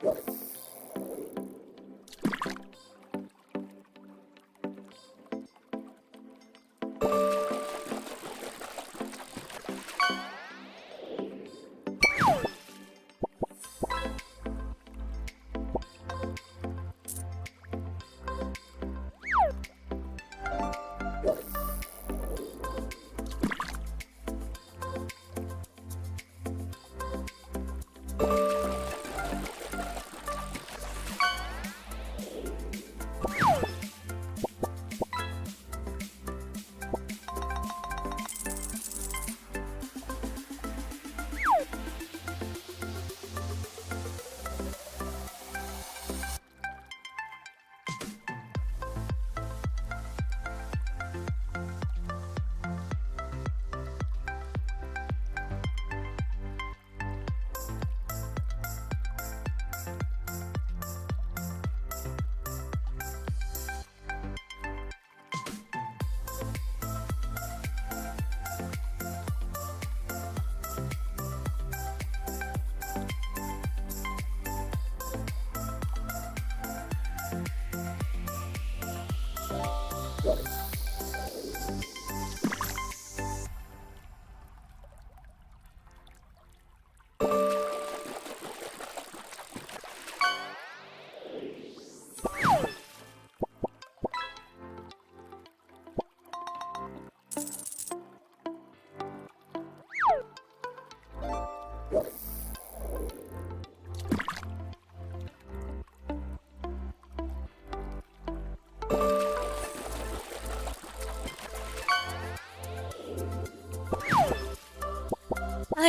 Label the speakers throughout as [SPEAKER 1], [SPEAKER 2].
[SPEAKER 1] I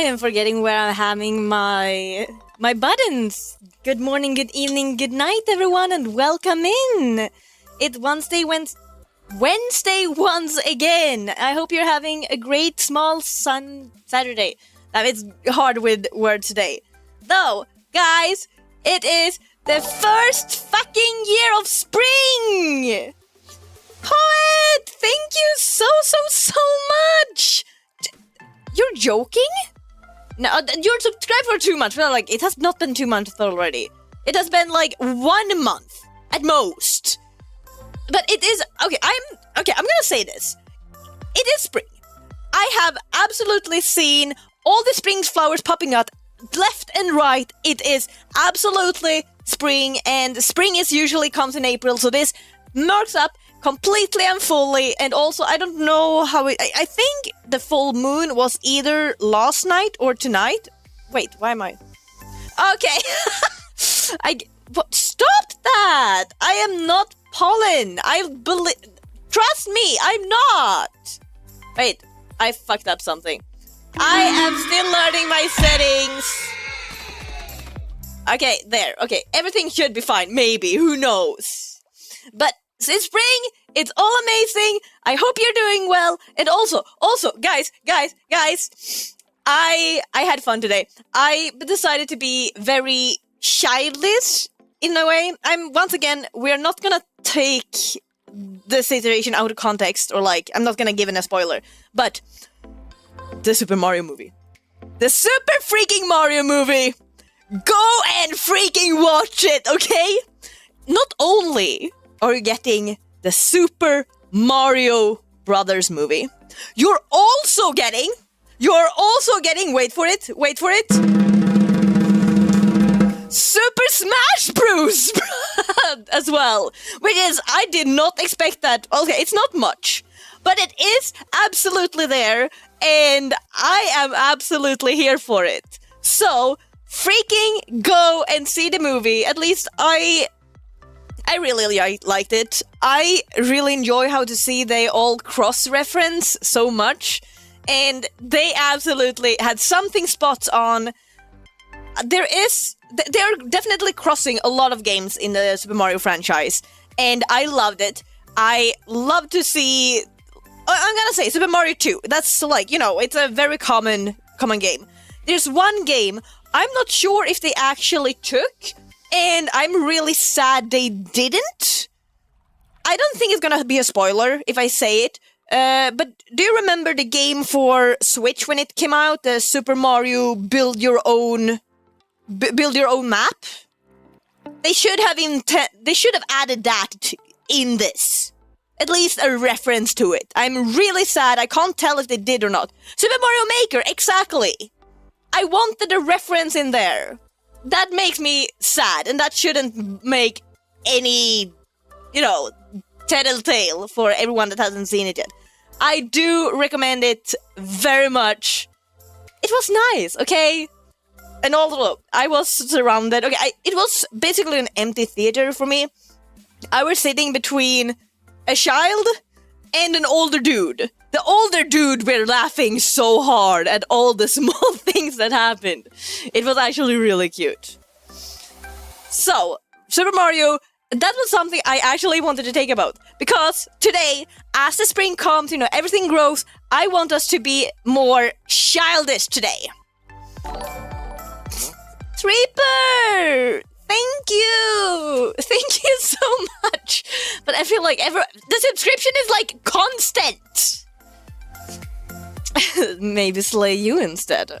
[SPEAKER 1] am forgetting where I'm having my buttons. Good morning, good evening, good night, everyone, and welcome in. It's Wednesday once again. I hope you're having a great small Saturday. That is hard with words today. Though, guys, it is the first fucking year of spring. Poet, thank you so much. You're joking? No, you're subscribed for 2 months. Well, like, it has not been 2 months already. It has been like 1 month at most. But it is I'm gonna say this. It is spring. I have absolutely seen all the spring flowers popping out left and right. It is absolutely spring, and spring is usually comes in April, so this marks up completely and fully. And also, I don't know how I think the full moon was either last night or tonight. Wait, why am I? Okay. Stop that! I am not pollen. Trust me, I'm not. Wait, I fucked up something. I am still learning my settings. Okay, there. Okay, everything should be fine. Maybe, who knows? But it's spring, it's all amazing. I hope you're doing well. And also, guys, I had fun today. I decided to be very childish in a way. Once again, we're not gonna take the situation out of context, or like, I'm not gonna give it a spoiler, but the Super Mario movie. The Super freaking Mario movie! Go and freaking watch it, okay? Not only are you getting the Super Mario Brothers movie, you're also getting, wait for it, Super Smash Bros. As well, which is, I did not expect that. Okay, it's not much, but it is absolutely there, and I am absolutely here for it. So, freaking go and see the movie. At least I really liked it. I really enjoy how to see they all cross-reference so much, and they absolutely had something spot on. They're definitely crossing a lot of games in the Super Mario franchise, and I loved it. I love to see, I'm gonna say Super Mario 2. That's like, it's a very common game. There's one game I'm not sure if they actually took, and I'm really sad they didn't. I don't think it's gonna be a spoiler if I say it, but do you remember the game for Switch when it came out? The Super Mario Build Your Own map? they should have added that in this. At least a reference to it. I'm really sad. I can't tell if they did or not. Super Mario Maker, exactly. I wanted a reference in there. That makes me sad, and that shouldn't make any, tattletale for everyone that hasn't seen it yet. I do recommend it very much. It was nice, okay? And although I was surrounded, it was basically an empty theater for me. I was sitting between a child and an older dude. The older dude were laughing so hard at all the small things that happened. It was actually really cute. So, Super Mario, that was something I actually wanted to take about. Because today, as the spring comes, everything grows, I want us to be more childish today. Reaper! Thank you! Thank you so much! But I feel like the subscription is like constant! Maybe slay you instead.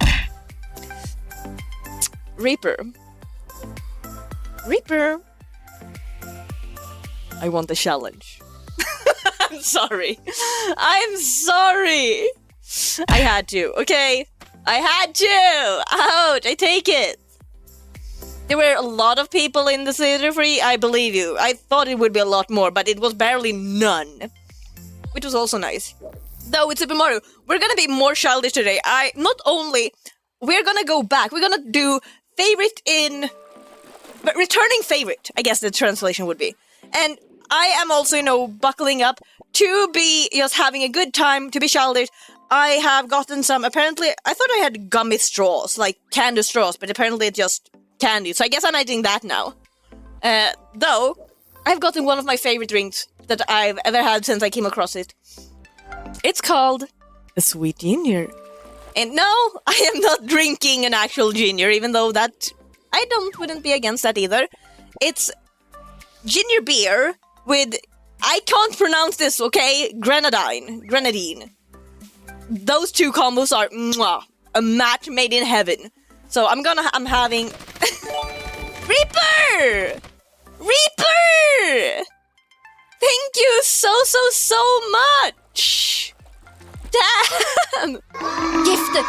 [SPEAKER 1] Reaper. Reaper. I want the challenge. I'm sorry. I'm sorry! I had to, okay? I had to! Ouch, I take it. There were a lot of people in the theater free, I believe you. I thought it would be a lot more, but it was barely none. Which was also nice. Though with Super Mario, we're gonna be more childish today. We're gonna go back. We're gonna do returning favorite, I guess the translation would be. And I am also, buckling up to be just having a good time, to be childish. I have gotten some, apparently, I thought I had gummy straws, like candy straws, but apparently it's just candy, so I guess I'm eating that now. Though, I've gotten one of my favorite drinks that I've ever had since I came across it. It's called a sweet ginger. And no, I am not drinking an actual ginger, even though that wouldn't be against that either. It's ginger beer with, I can't pronounce this, okay? Grenadine. Those two combos are a match made in heaven. So I'm having Reaper! Reaper! Thank you so much! Damn! Gifted!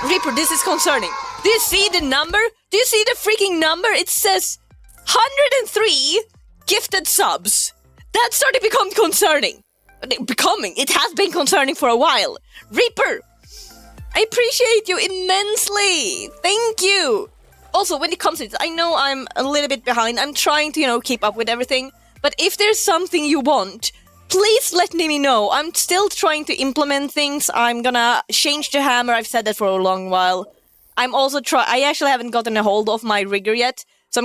[SPEAKER 1] Reaper, this is concerning. Do you see the number? Do you see the freaking number? It says 103 gifted subs. That started to become concerning. It has been concerning for a while. Reaper! I appreciate you immensely! Thank you! Also, when it comes to this, I know I'm a little bit behind. I'm trying to, keep up with everything. But if there's something you want, please let me know. I'm still trying to implement things. I'm gonna change the hammer. I've said that for a long while. I actually haven't gotten a hold of my rigger yet. So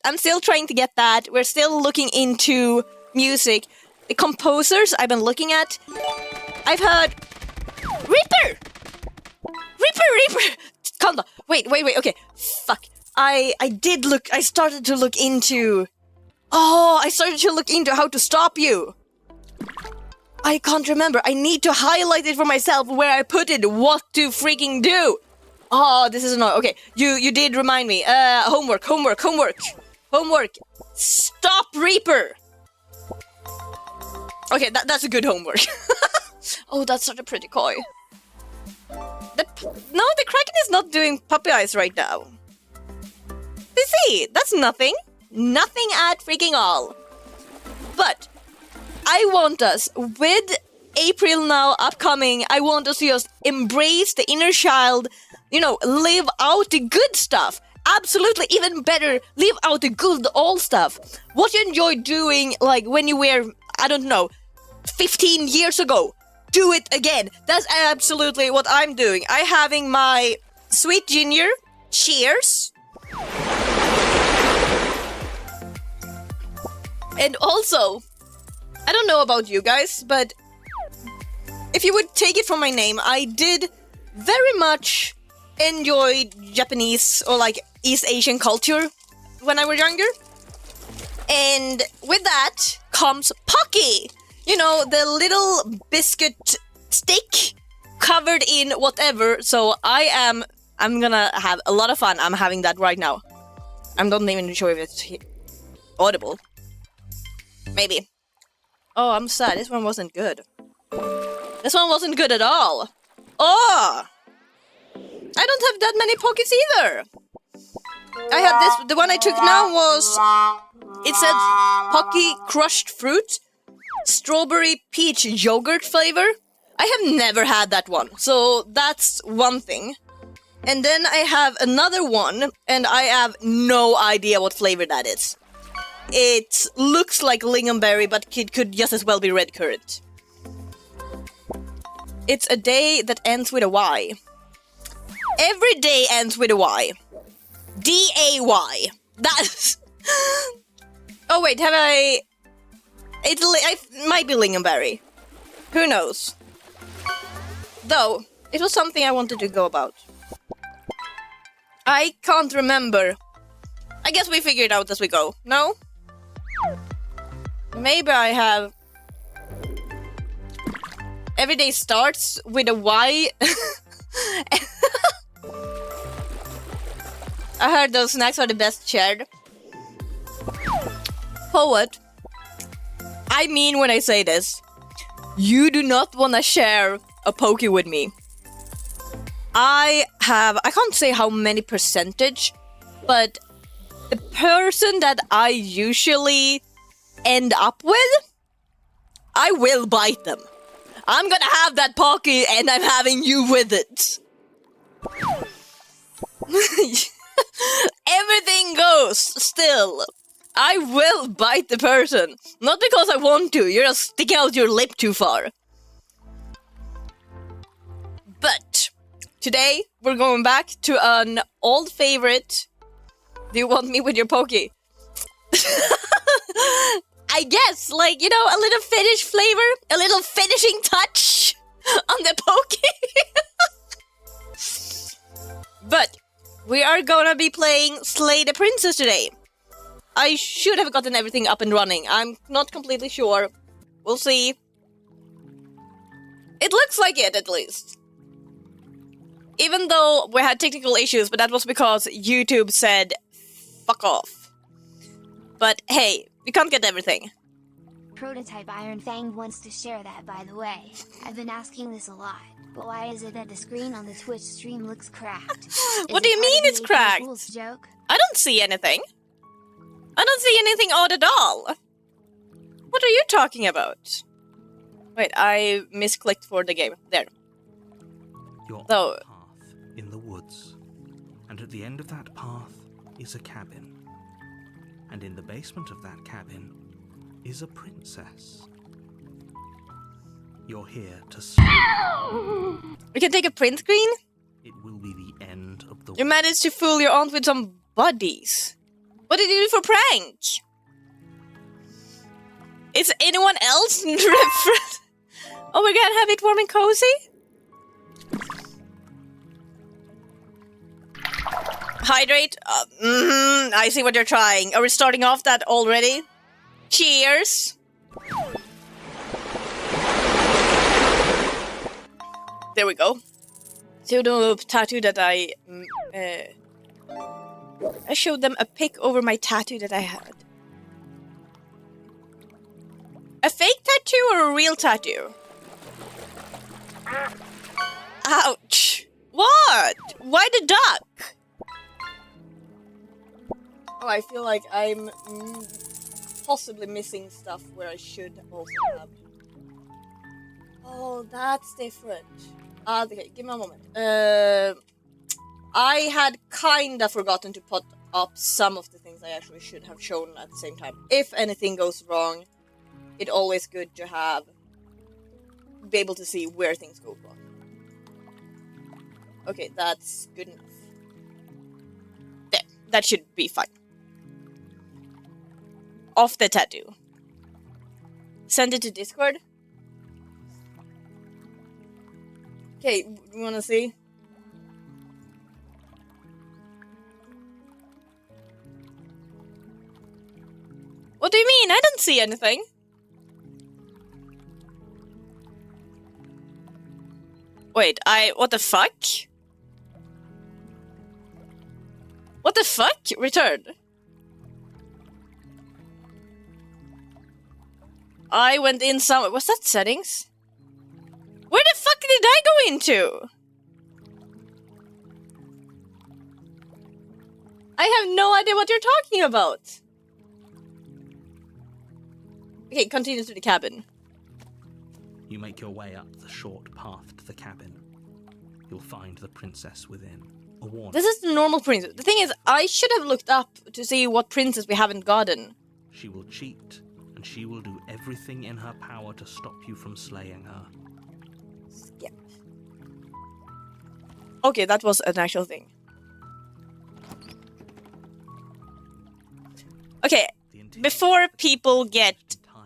[SPEAKER 1] I'm still trying to get that. We're still looking into music. The composers I've been looking at. I've heard... Reaper! Calm down. Wait, okay. Fuck. I started to look into how to stop you. I can't remember. I need to highlight it for myself where I put it, what to freaking do. Oh, this is annoying. Okay, you did remind me. Homework. Stop Reaper. Okay, that's a good homework. Oh, that's such a pretty koi. The Kraken is not doing puppy eyes right now. You see, that's nothing. Nothing at freaking all. But I want us, with April now upcoming, I want us to just embrace the inner child, live out the good stuff. Absolutely, even better, live out the good old stuff. What you enjoyed doing, like when you were, 15 years ago. Do it again. That's absolutely what I'm doing. I'm having my sweet ginger. Cheers. And also, I don't know about you guys, but if you would take it from my name, I did very much enjoy Japanese or East Asian culture when I was younger. And with that comes Pocky. The little biscuit stick covered in whatever. So I'm gonna have a lot of fun. I'm having that right now. I'm not even sure if it's here. audible. Maybe. Oh, I'm sad. This one wasn't good. This one wasn't good at all. Oh! I don't have that many pockets either. I had this. The one I took now was. It said Pocky crushed fruit, strawberry peach yogurt flavor. I have never had that one, so that's one thing. And then I have another one, and I have no idea what flavor that is. It looks like lingonberry, but it could just as well be red currant. It's a day that ends with a Y. Every day ends with a Y. D-A-Y. That's... Oh wait, have I... It might be lingonberry. Who knows? Though, it was something I wanted to go about. I can't remember. I guess we figure it out as we go. No? Maybe I have... Every day starts with a Y. I heard those snacks are the best shared. Poet. I mean when I say this. You do not want to share a Poke with me. I can't say how many percentage, but the person that I usually end up with, I will bite them. I'm gonna have that Poke and I'm having you with it. Everything goes still. I will bite the person. Not because I want to, you're just sticking out your lip too far. But today we're going back to an old favorite. Do you want me with your Poke? I guess, like, you know, a little Finnish flavor, a little finishing touch on the Poke. But we are gonna be playing Slay the Princess today. I should have gotten everything up and running. I'm not completely sure. We'll see. It looks like it, at least. Even though we had technical issues, but that was because YouTube said, fuck off. But hey, we can't get everything.
[SPEAKER 2] Prototype Iron Fang wants to share that, by the way. I've been asking this a lot, but why is it that the screen on the Twitch stream looks cracked?
[SPEAKER 1] What do you mean it's cracked?
[SPEAKER 2] Joke?
[SPEAKER 1] I don't see anything. I don't see anything odd at all. What are you talking about? Wait, I misclicked for the game. There.
[SPEAKER 3] You're
[SPEAKER 1] So,
[SPEAKER 3] on a path in the woods, and at the end of that path is a cabin. And in the basement of that cabin is a princess. You're here to
[SPEAKER 1] we can take a print screen?
[SPEAKER 3] It will be the end of the
[SPEAKER 1] You managed to fool your aunt with some buddies. What did you do for prank? Is anyone else reference? Oh, we're gonna have it warm and cozy? Hydrate? I see what you're trying. Are we starting off that already? Cheers! There we go. So the tattoo that I showed them a pic over my tattoo that I had. A fake tattoo or a real tattoo? Ouch! What? Why the duck? Oh, I feel like I'm possibly missing stuff where I should also have. Oh, that's different. Okay, give me a moment. I had kinda forgotten to put up some of the things I actually should have shown at the same time. If anything goes wrong, it's always good to be able to see where things go wrong. Okay, that's good enough. There, that should be fine. Off the tattoo. Send it to Discord. Okay, you wanna see? What do you mean? I don't see anything. Wait, what the fuck? What the fuck? Return. I went in some... Was that settings? Where the fuck did I go into? I have no idea what you're talking about. Okay, continue to the cabin.
[SPEAKER 3] You make your way up the short path to the cabin. You'll find the princess within. A warning.
[SPEAKER 1] This is the normal princess. The thing is, I should have looked up to see what princess we haven't gotten.
[SPEAKER 3] She will cheat, and she will do everything in her power to stop you from slaying her.
[SPEAKER 1] Skip. Okay, that was an actual thing. Okay, before people get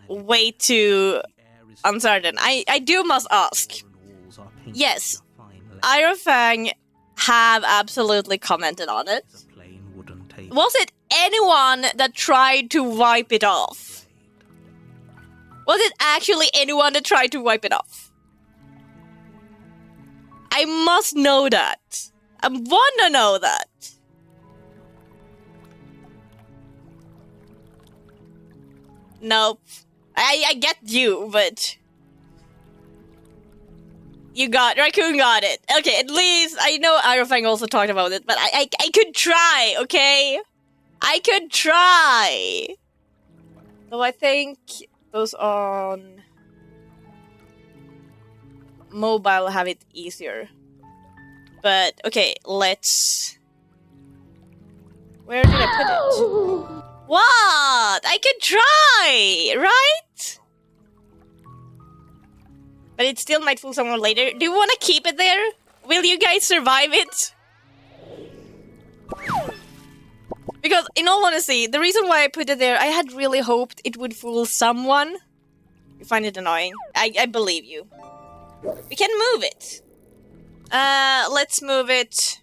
[SPEAKER 1] way too uncertain, I do must ask. Yes, Iron Fang have absolutely commented on it. Was it anyone that tried to wipe it off? Was it actually anyone that tried to wipe it off? I must know that. I wanna know that. Nope. I get you, but... Raccoon got it. Okay, at least I know Iron Fang also talked about it, but I could try, okay? I could try! So I think those on... mobile have it easier. But, okay, let's... Where did I put it? What? I could try, right? But it still might fool someone later. Do you want to keep it there? Will you guys survive it? Because, in all honesty, the reason why I put it there, I had really hoped it would fool someone. You find it annoying? I believe you. We can move it. Let's move it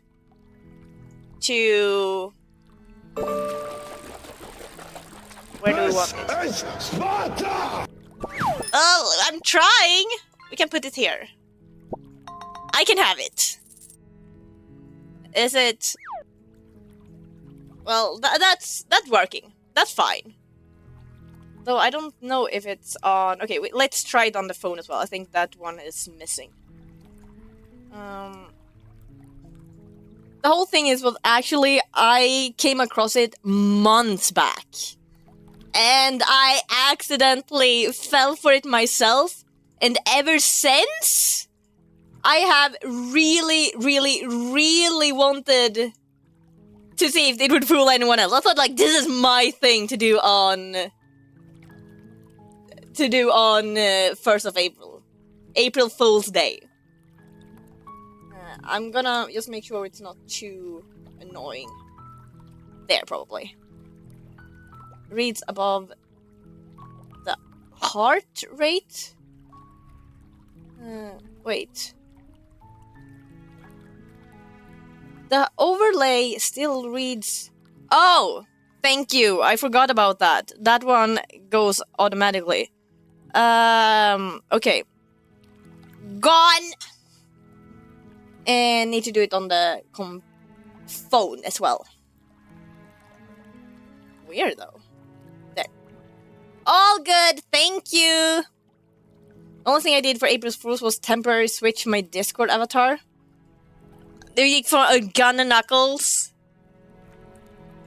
[SPEAKER 1] to... Where do we want it?
[SPEAKER 4] Sparta!
[SPEAKER 1] Oh, I'm trying! We can put it here. I can have it. Is it... Well, that's working. That's fine. Though I don't know if it's on... Okay, let's try it on the phone as well. I think that one is missing. The whole thing is, well, actually, I came across it months back. And I accidentally fell for it myself. And ever since, I have really, really, really wanted to see if it would fool anyone else. I thought, like, this is my thing to do on 1st of April. April Fool's Day. I'm gonna just make sure it's not too annoying. There, probably. Reads above the heart rate? Wait. The overlay still reads... Oh! Thank you! I forgot about that. That one goes automatically. Okay. Gone! And need to do it on the phone as well. Weird though. There. All good, thank you! The only thing I did for April's Fools was temporarily switch my Discord avatar. There you for a gun and knuckles.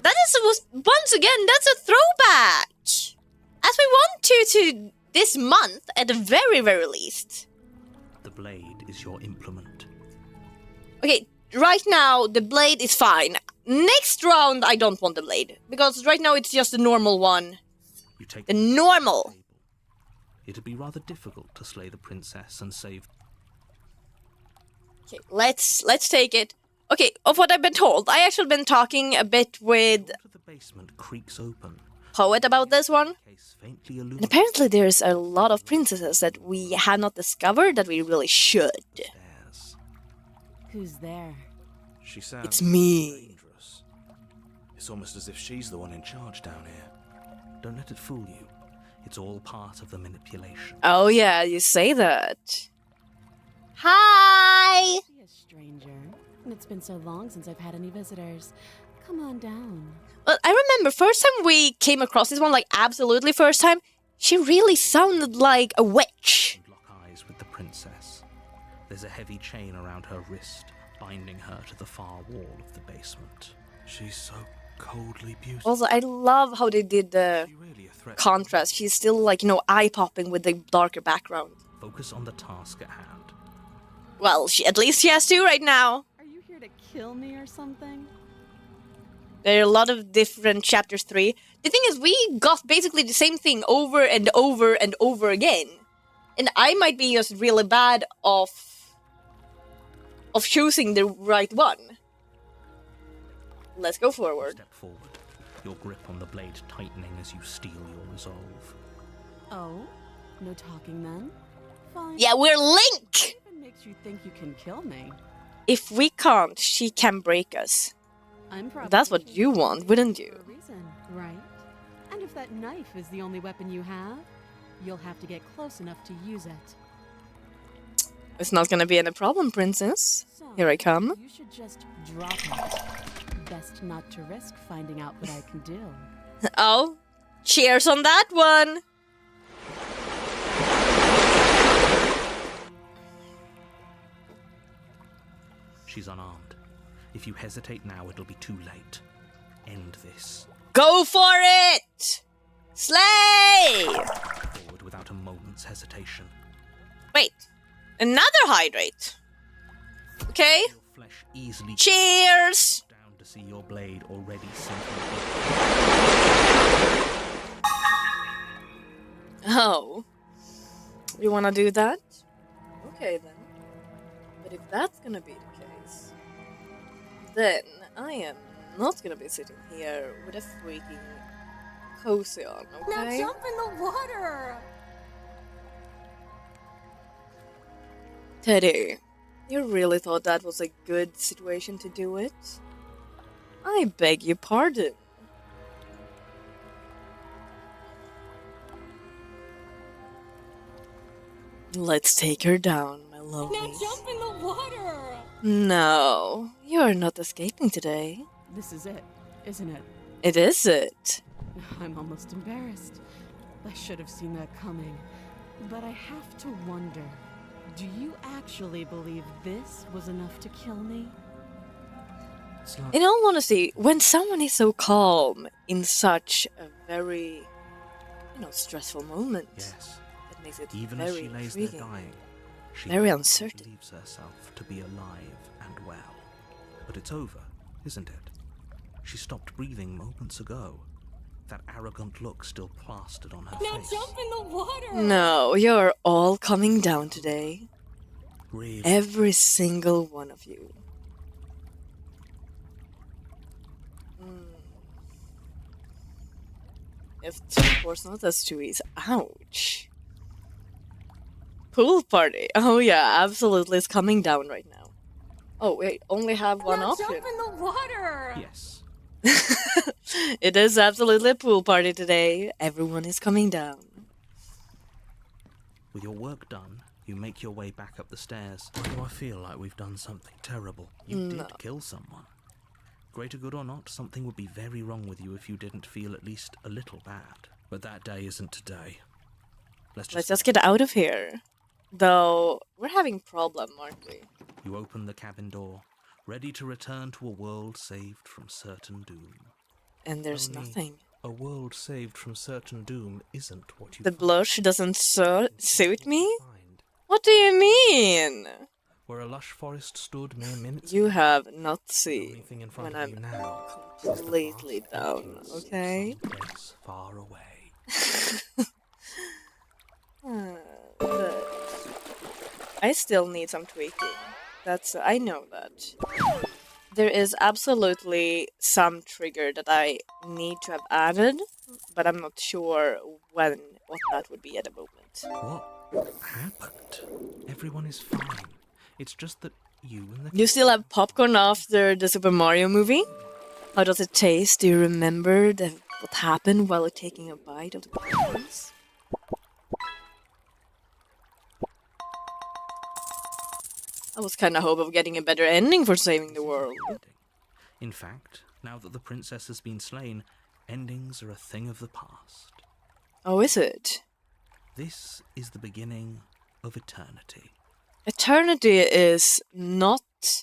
[SPEAKER 1] That is, once again, that's a throwback! As we want to this month, at the very, very least.
[SPEAKER 3] The blade is your implement.
[SPEAKER 1] Okay, right now, the blade is fine. Next round, I don't want the blade. Because right now, it's just the normal one.
[SPEAKER 3] You take
[SPEAKER 1] the normal!
[SPEAKER 3] It'd be rather difficult to slay the princess and save...
[SPEAKER 1] Okay, let's take it. Okay, of what I've been told, I actually been talking a bit with...
[SPEAKER 3] The basement creaks open.
[SPEAKER 1] Poet about this one.
[SPEAKER 3] Faintly
[SPEAKER 1] And apparently there's a lot of princesses that we have not discovered that we really should.
[SPEAKER 5] Who's there?
[SPEAKER 4] She sounds
[SPEAKER 1] It's me.
[SPEAKER 4] dangerous. It's almost as if she's the one in charge down here.
[SPEAKER 3] Don't let it fool you. It's all part of the manipulation.
[SPEAKER 1] Oh yeah, you say that. Hi!
[SPEAKER 5] Be a stranger. And it's been so long since I've had any visitors. Come on down.
[SPEAKER 1] Well, I remember first time we came across this one, like absolutely first time, She really sounded like a witch.
[SPEAKER 3] and lock eyes with the princess. There's a heavy chain around her wrist, binding her to the far wall of the basement.
[SPEAKER 4] She's so coldly beautiful.
[SPEAKER 1] Also, I love how they did the
[SPEAKER 4] She really a threat.
[SPEAKER 1] contrast. She's still like, eye-popping with the darker background.
[SPEAKER 3] Focus on the task at hand.
[SPEAKER 1] Well, at least she has two right now.
[SPEAKER 5] Are you here to kill me or something?
[SPEAKER 1] There are a lot of different chapters 3. The thing is, we got basically the same thing over and over and over again. And I might be just really bad of choosing the right one. Let's go forward.
[SPEAKER 3] Step forward, your grip on the blade tightening as you steel your resolve.
[SPEAKER 5] Oh? No talking then? Fine.
[SPEAKER 1] Yeah, we're Link!
[SPEAKER 5] What even makes you think you can kill me?
[SPEAKER 1] If we can't, she can break us.
[SPEAKER 5] I'm probably
[SPEAKER 1] That's what you want, wouldn't
[SPEAKER 5] for
[SPEAKER 1] you?
[SPEAKER 5] a reason, right? And if that knife is the only weapon you have, you'll have to get close enough to use it.
[SPEAKER 1] It's not gonna be any problem, princess.
[SPEAKER 5] So,
[SPEAKER 1] Here I come.
[SPEAKER 5] you should just drop it. Best not to risk finding out what I can do.
[SPEAKER 1] Oh, cheers on that one!
[SPEAKER 3] She's unarmed. If you hesitate now, it'll be too late. End this.
[SPEAKER 1] Go for it! Slay!
[SPEAKER 3] Forward without a moment's hesitation.
[SPEAKER 1] Wait, another hydrate. Okay,
[SPEAKER 3] Your flesh easily
[SPEAKER 1] cheers!
[SPEAKER 3] down to see your blade already sinking.
[SPEAKER 1] Oh, you wanna do that? Okay then. But if that's gonna be the case, then I am not gonna be sitting here with a freaking cozy on, okay?
[SPEAKER 6] Now jump in the water!
[SPEAKER 1] Teddy, you really thought that was a good situation to do it? I beg your pardon. Let's take her down, my lovely.
[SPEAKER 6] Now jump in the water!
[SPEAKER 1] No, you're not escaping today.
[SPEAKER 5] This is it, isn't it?
[SPEAKER 1] It is it.
[SPEAKER 5] I'm almost embarrassed. I should have seen that coming. But I have to wonder, do you actually believe this was enough to kill me?
[SPEAKER 4] It's like
[SPEAKER 1] In all honesty, when someone is so calm in such a very, stressful moment,
[SPEAKER 3] Yes,
[SPEAKER 1] that makes it
[SPEAKER 3] even as
[SPEAKER 1] very
[SPEAKER 3] she lays there
[SPEAKER 1] intriguing.
[SPEAKER 3] dying, she
[SPEAKER 1] Very uncertain.
[SPEAKER 3] believes herself to be alive and well. But it's over, isn't it? She stopped breathing moments ago. That arrogant look still plastered on her
[SPEAKER 6] Now
[SPEAKER 3] face.
[SPEAKER 6] jump in the water!
[SPEAKER 1] No, you're all coming down today.
[SPEAKER 3] Really?
[SPEAKER 1] Every single one of you. If of course not, that's too easy. Ouch. Pool party. Oh yeah, absolutely. It's coming down right now. Oh wait, only have one
[SPEAKER 6] now
[SPEAKER 1] option.
[SPEAKER 6] jump in the water!
[SPEAKER 3] Yes.
[SPEAKER 1] It is absolutely a pool party today. Everyone is coming down.
[SPEAKER 3] With your work done, you make your way back up the stairs. Why do I feel like we've done something terrible? You
[SPEAKER 1] No.
[SPEAKER 3] did kill someone. Greater good or not, something would be very wrong with you if you didn't feel at least a little bad. But that day isn't today. Let's
[SPEAKER 1] Let's get out of here. Though we're having problem, aren't we?
[SPEAKER 3] You open the cabin door, ready to return to a world saved from certain doom.
[SPEAKER 1] And there's
[SPEAKER 3] Only
[SPEAKER 1] nothing.
[SPEAKER 3] A world saved from certain doom isn't what you
[SPEAKER 1] The blush doesn't suit me?
[SPEAKER 3] find.
[SPEAKER 1] What do you mean?
[SPEAKER 3] Where a lush forest stood mere minutes
[SPEAKER 1] You
[SPEAKER 3] ago,
[SPEAKER 1] have not
[SPEAKER 3] the
[SPEAKER 1] seen
[SPEAKER 3] only thing in front
[SPEAKER 1] when
[SPEAKER 3] of you
[SPEAKER 1] I'm
[SPEAKER 3] now
[SPEAKER 1] completely
[SPEAKER 3] is the vast
[SPEAKER 1] down,
[SPEAKER 3] emptiness of
[SPEAKER 1] okay?
[SPEAKER 3] some place far away.
[SPEAKER 1] But I still need some tweaking. I know that. There is absolutely some trigger that I need to have added, but I'm not sure what that would be at the moment.
[SPEAKER 3] What happened? Everyone is fine. It's just that you and the
[SPEAKER 1] You still have popcorn after the Super Mario movie? How does it taste? Do you remember what happened while taking a bite of the popcorns? I was kind of hoping of getting a better ending for saving the world.
[SPEAKER 3] In fact, now that the princess has been slain, endings are a thing of the past.
[SPEAKER 1] Oh, is it?
[SPEAKER 3] This is the beginning of eternity.
[SPEAKER 1] Eternity is not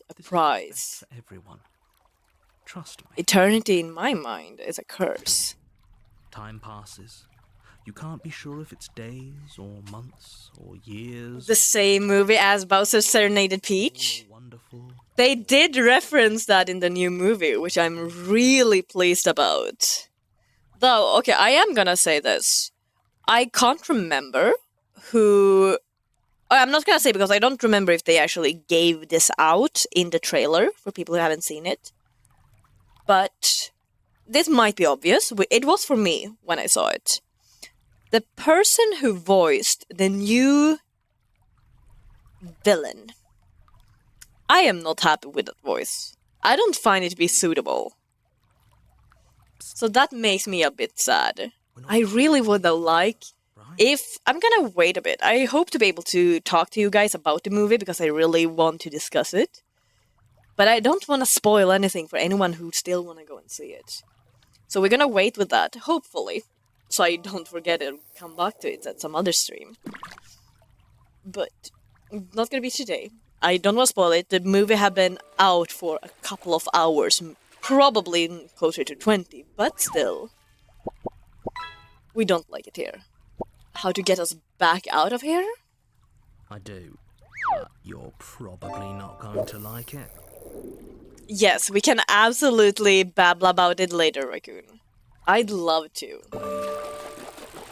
[SPEAKER 1] a
[SPEAKER 3] This is
[SPEAKER 1] prize.
[SPEAKER 3] best for everyone. Trust me.
[SPEAKER 1] Eternity, in my mind, is a curse.
[SPEAKER 3] Time passes. You can't be sure if it's days or months or years.
[SPEAKER 1] The same movie as Bowser Serenaded Peach.
[SPEAKER 3] All wonderful.
[SPEAKER 1] They did reference that in the new movie, which I'm really pleased about. Though, okay, I am gonna say this. I can't remember who... I'm not gonna say because I don't remember if they actually gave this out in the trailer for people who haven't seen it. But this might be obvious. It was for me when I saw it. The person who voiced the new villain. I am not happy with that voice. I don't find it to be suitable. So that makes me a bit sad. I really would like... If I'm gonna wait a bit, I hope to be able to talk to you guys about the movie because I really want to discuss it. But I don't want to spoil anything for anyone who still want to go and see it. So we're gonna wait with that, hopefully, so I don't forget it and come back to it at some other stream. But not gonna be today. I don't want to spoil it. The movie have been out for a couple of hours, probably closer to 20, but still. We don't like it here. How to get us back out of here?
[SPEAKER 3] I do. But you're probably not going to like it.
[SPEAKER 1] Yes, we can absolutely babble about it later, Raccoon. I'd love to.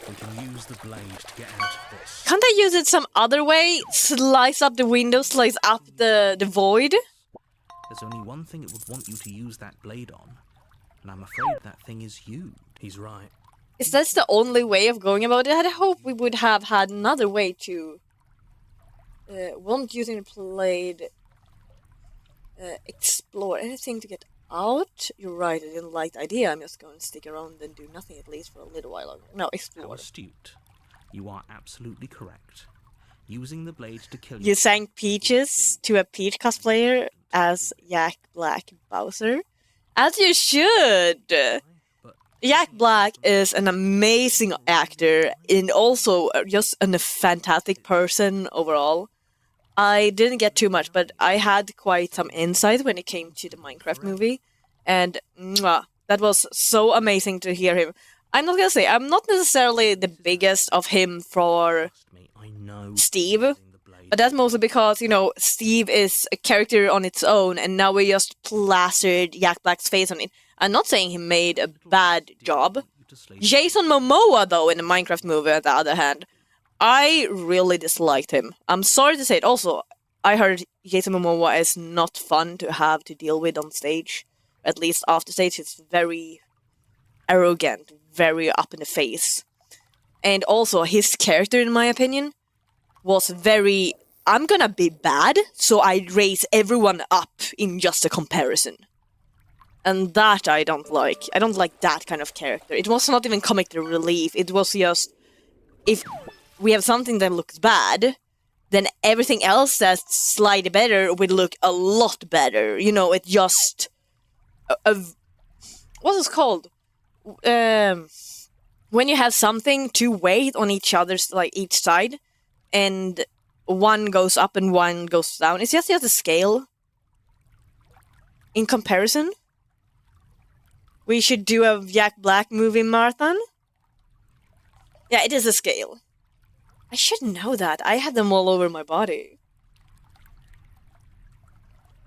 [SPEAKER 3] We can use the blade to get out of this.
[SPEAKER 1] Can't I use it some other way? Slice up the window, slice up the void?
[SPEAKER 3] There's only one thing it would want you to use that blade on, and I'm afraid that thing is you. He's right.
[SPEAKER 1] Is that the only way of going about it? I hope we would have had another way to... won't using the blade... explore anything to get out? You're right, I didn't like the idea. I'm just going to stick around and do nothing at least for a little while longer. No,
[SPEAKER 3] How
[SPEAKER 1] explore.
[SPEAKER 3] astute. You are absolutely correct. Using the blade to kill
[SPEAKER 1] You sang Peaches to a Peach cosplayer as Jack Black Bowser? As you should!
[SPEAKER 3] But
[SPEAKER 1] Jack Black is an amazing actor and also just a fantastic person overall. I didn't get too much, but I had quite some insight when it came to the Minecraft movie. And mwah, that was so amazing to hear him. I'm not gonna say, I'm not necessarily the biggest of him for
[SPEAKER 3] trust me, I know
[SPEAKER 1] Steve.
[SPEAKER 3] using the blade.
[SPEAKER 1] But that's mostly because, you know, Steve is a character on its own, and now we just plastered Jack Black's face on it. I'm not saying he made a bad job.
[SPEAKER 3] You to slay
[SPEAKER 1] Jason Momoa, though, in the Minecraft movie, on the other hand, I really disliked him. I'm sorry to say it. Also, I heard Jason Momoa is not fun to have to deal with on stage. At least after stage, he's very arrogant, very up in the face. And also, his character, in my opinion, was very, I'm gonna be bad, so I raise everyone up in just a comparison. And that I don't like. I don't like that kind of character. It was not even comic relief. It was just, if we have something that looks bad, then everything else that's slightly better would look a lot better. You know, it just... what's it called? When you have something to weight on each other's, like, each side, and one goes up and one goes down. It's just a scale. In comparison. We should do a Jack Black movie marathon. Yeah, it is a scale. I should know that. I have them all over my body.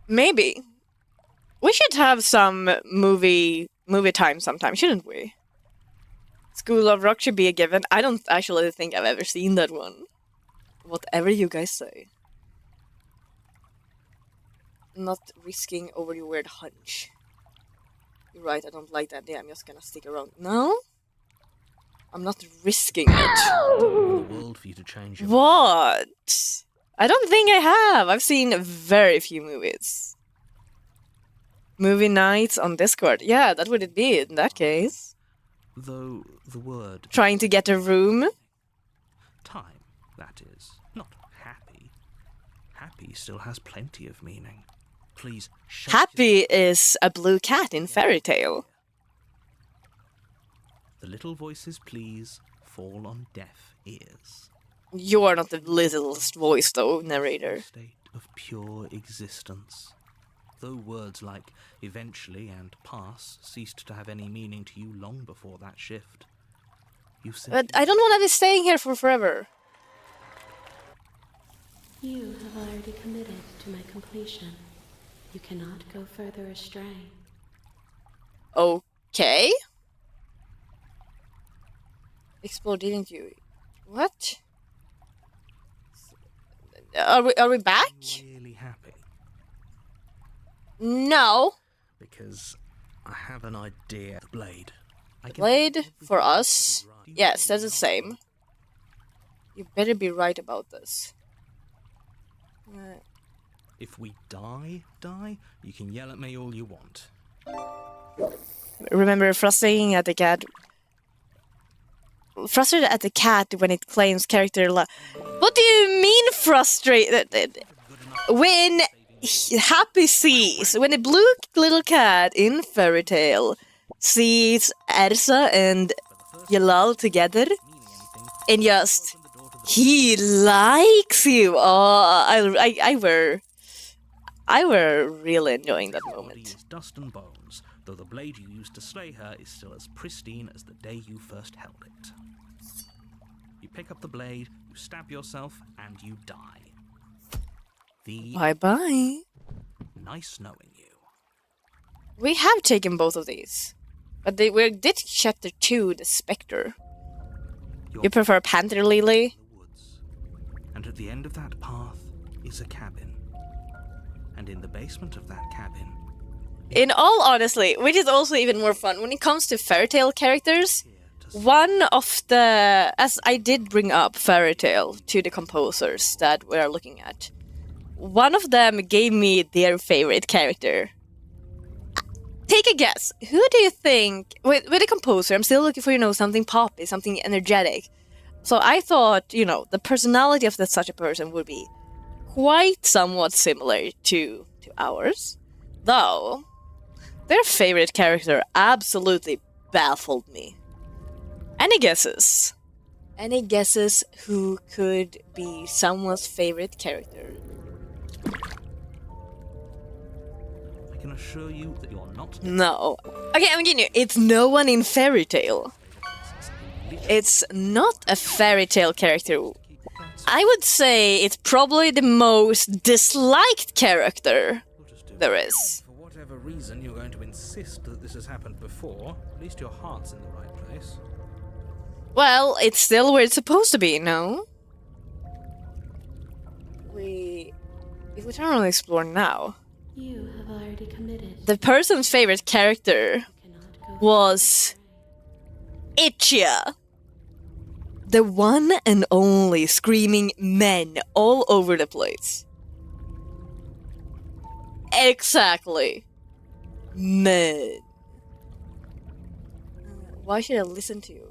[SPEAKER 1] Maybe. We should have some movie time sometime, shouldn't we? School of Rock should be a given. I don't actually think I've ever seen that one. Whatever you guys say. Not risking over your weird hunch. You're right, I don't like that idea. I'm just gonna stick around. No? I'm not risking it.
[SPEAKER 3] the world for you to change your
[SPEAKER 1] What? I don't think I have. I've seen very few movies. Movie nights on Discord. Yeah, that would it be in that case.
[SPEAKER 3] Though the word
[SPEAKER 1] Trying to get a room.
[SPEAKER 3] time, that is, not happy. Happy still has plenty of meaning. Please shut
[SPEAKER 1] Happy is a blue cat in Fairy Tale.
[SPEAKER 3] The little voices, please fall on deaf ears.
[SPEAKER 1] You are not the littlest voice, though, narrator.
[SPEAKER 3] State of pure existence. Though words like eventually and pass ceased to have any meaning to you long before that shift, you simply
[SPEAKER 1] But I don't want to be staying here for forever.
[SPEAKER 7] You have already committed to my completion. You cannot go further astray.
[SPEAKER 1] Okay. Explore, didn't you? What? Are we back?
[SPEAKER 3] really happy.
[SPEAKER 1] No.
[SPEAKER 3] Because I have an idea. The blade. I can
[SPEAKER 1] Blade
[SPEAKER 3] everything
[SPEAKER 1] for us.
[SPEAKER 3] right.
[SPEAKER 1] Yes, that's the same. You better be right about this.
[SPEAKER 3] If we die, you can yell at me all you want.
[SPEAKER 1] Remember frustrating at the cat. Frustrated at the cat when it claims character. What do you mean frustrated? When Happy sees, when a blue little cat in Fairy Tale sees Ersa and Yalal together, and just he likes you. Oh, I were really enjoying that
[SPEAKER 3] Body
[SPEAKER 1] moment.
[SPEAKER 3] is dust and bones, though the blade you used to slay her is still as pristine as the day you first held it. You pick up the blade, you stab yourself, and you die. The
[SPEAKER 1] Bye bye.
[SPEAKER 3] nice knowing you.
[SPEAKER 1] We have taken both of these, but we did chapter 2, the Spectre.
[SPEAKER 3] You're
[SPEAKER 1] You prefer Panther Lily?
[SPEAKER 3] in the woods, and at the end of that path is a cabin. And in the basement of that cabin,
[SPEAKER 1] In all honesty, which is also even more fun, when it comes to Fairy Tale characters,
[SPEAKER 3] here to
[SPEAKER 1] one of the... As I did bring up Fairy Tale to the composers that we are looking at, one of them gave me their favorite character. Take a guess. Who do you think... With the composer, I'm still looking for, something poppy, something energetic. So I thought, the personality of such a person would be quite somewhat similar to ours. Though, their favorite character absolutely baffled me. Any guesses? Any guesses who could be someone's favorite character?
[SPEAKER 3] I can assure you that you're not
[SPEAKER 1] No. Okay, I'm getting you. It's no one in Fairy Tale. It's not a Fairy Tale character. I would say it's probably the most disliked character
[SPEAKER 3] We'll just do
[SPEAKER 1] there
[SPEAKER 3] it.
[SPEAKER 1] is.
[SPEAKER 3] For whatever reason you're going to insist that this has happened before, at least your heart's in the right place.
[SPEAKER 1] Well, it's still where it's supposed to be, no? If we turn on Explore now,
[SPEAKER 7] You have already committed.
[SPEAKER 1] the person's favorite character
[SPEAKER 7] You cannot go
[SPEAKER 1] was Ichia. The one and only screaming men all over the place. Exactly. Men. Why should I listen to you?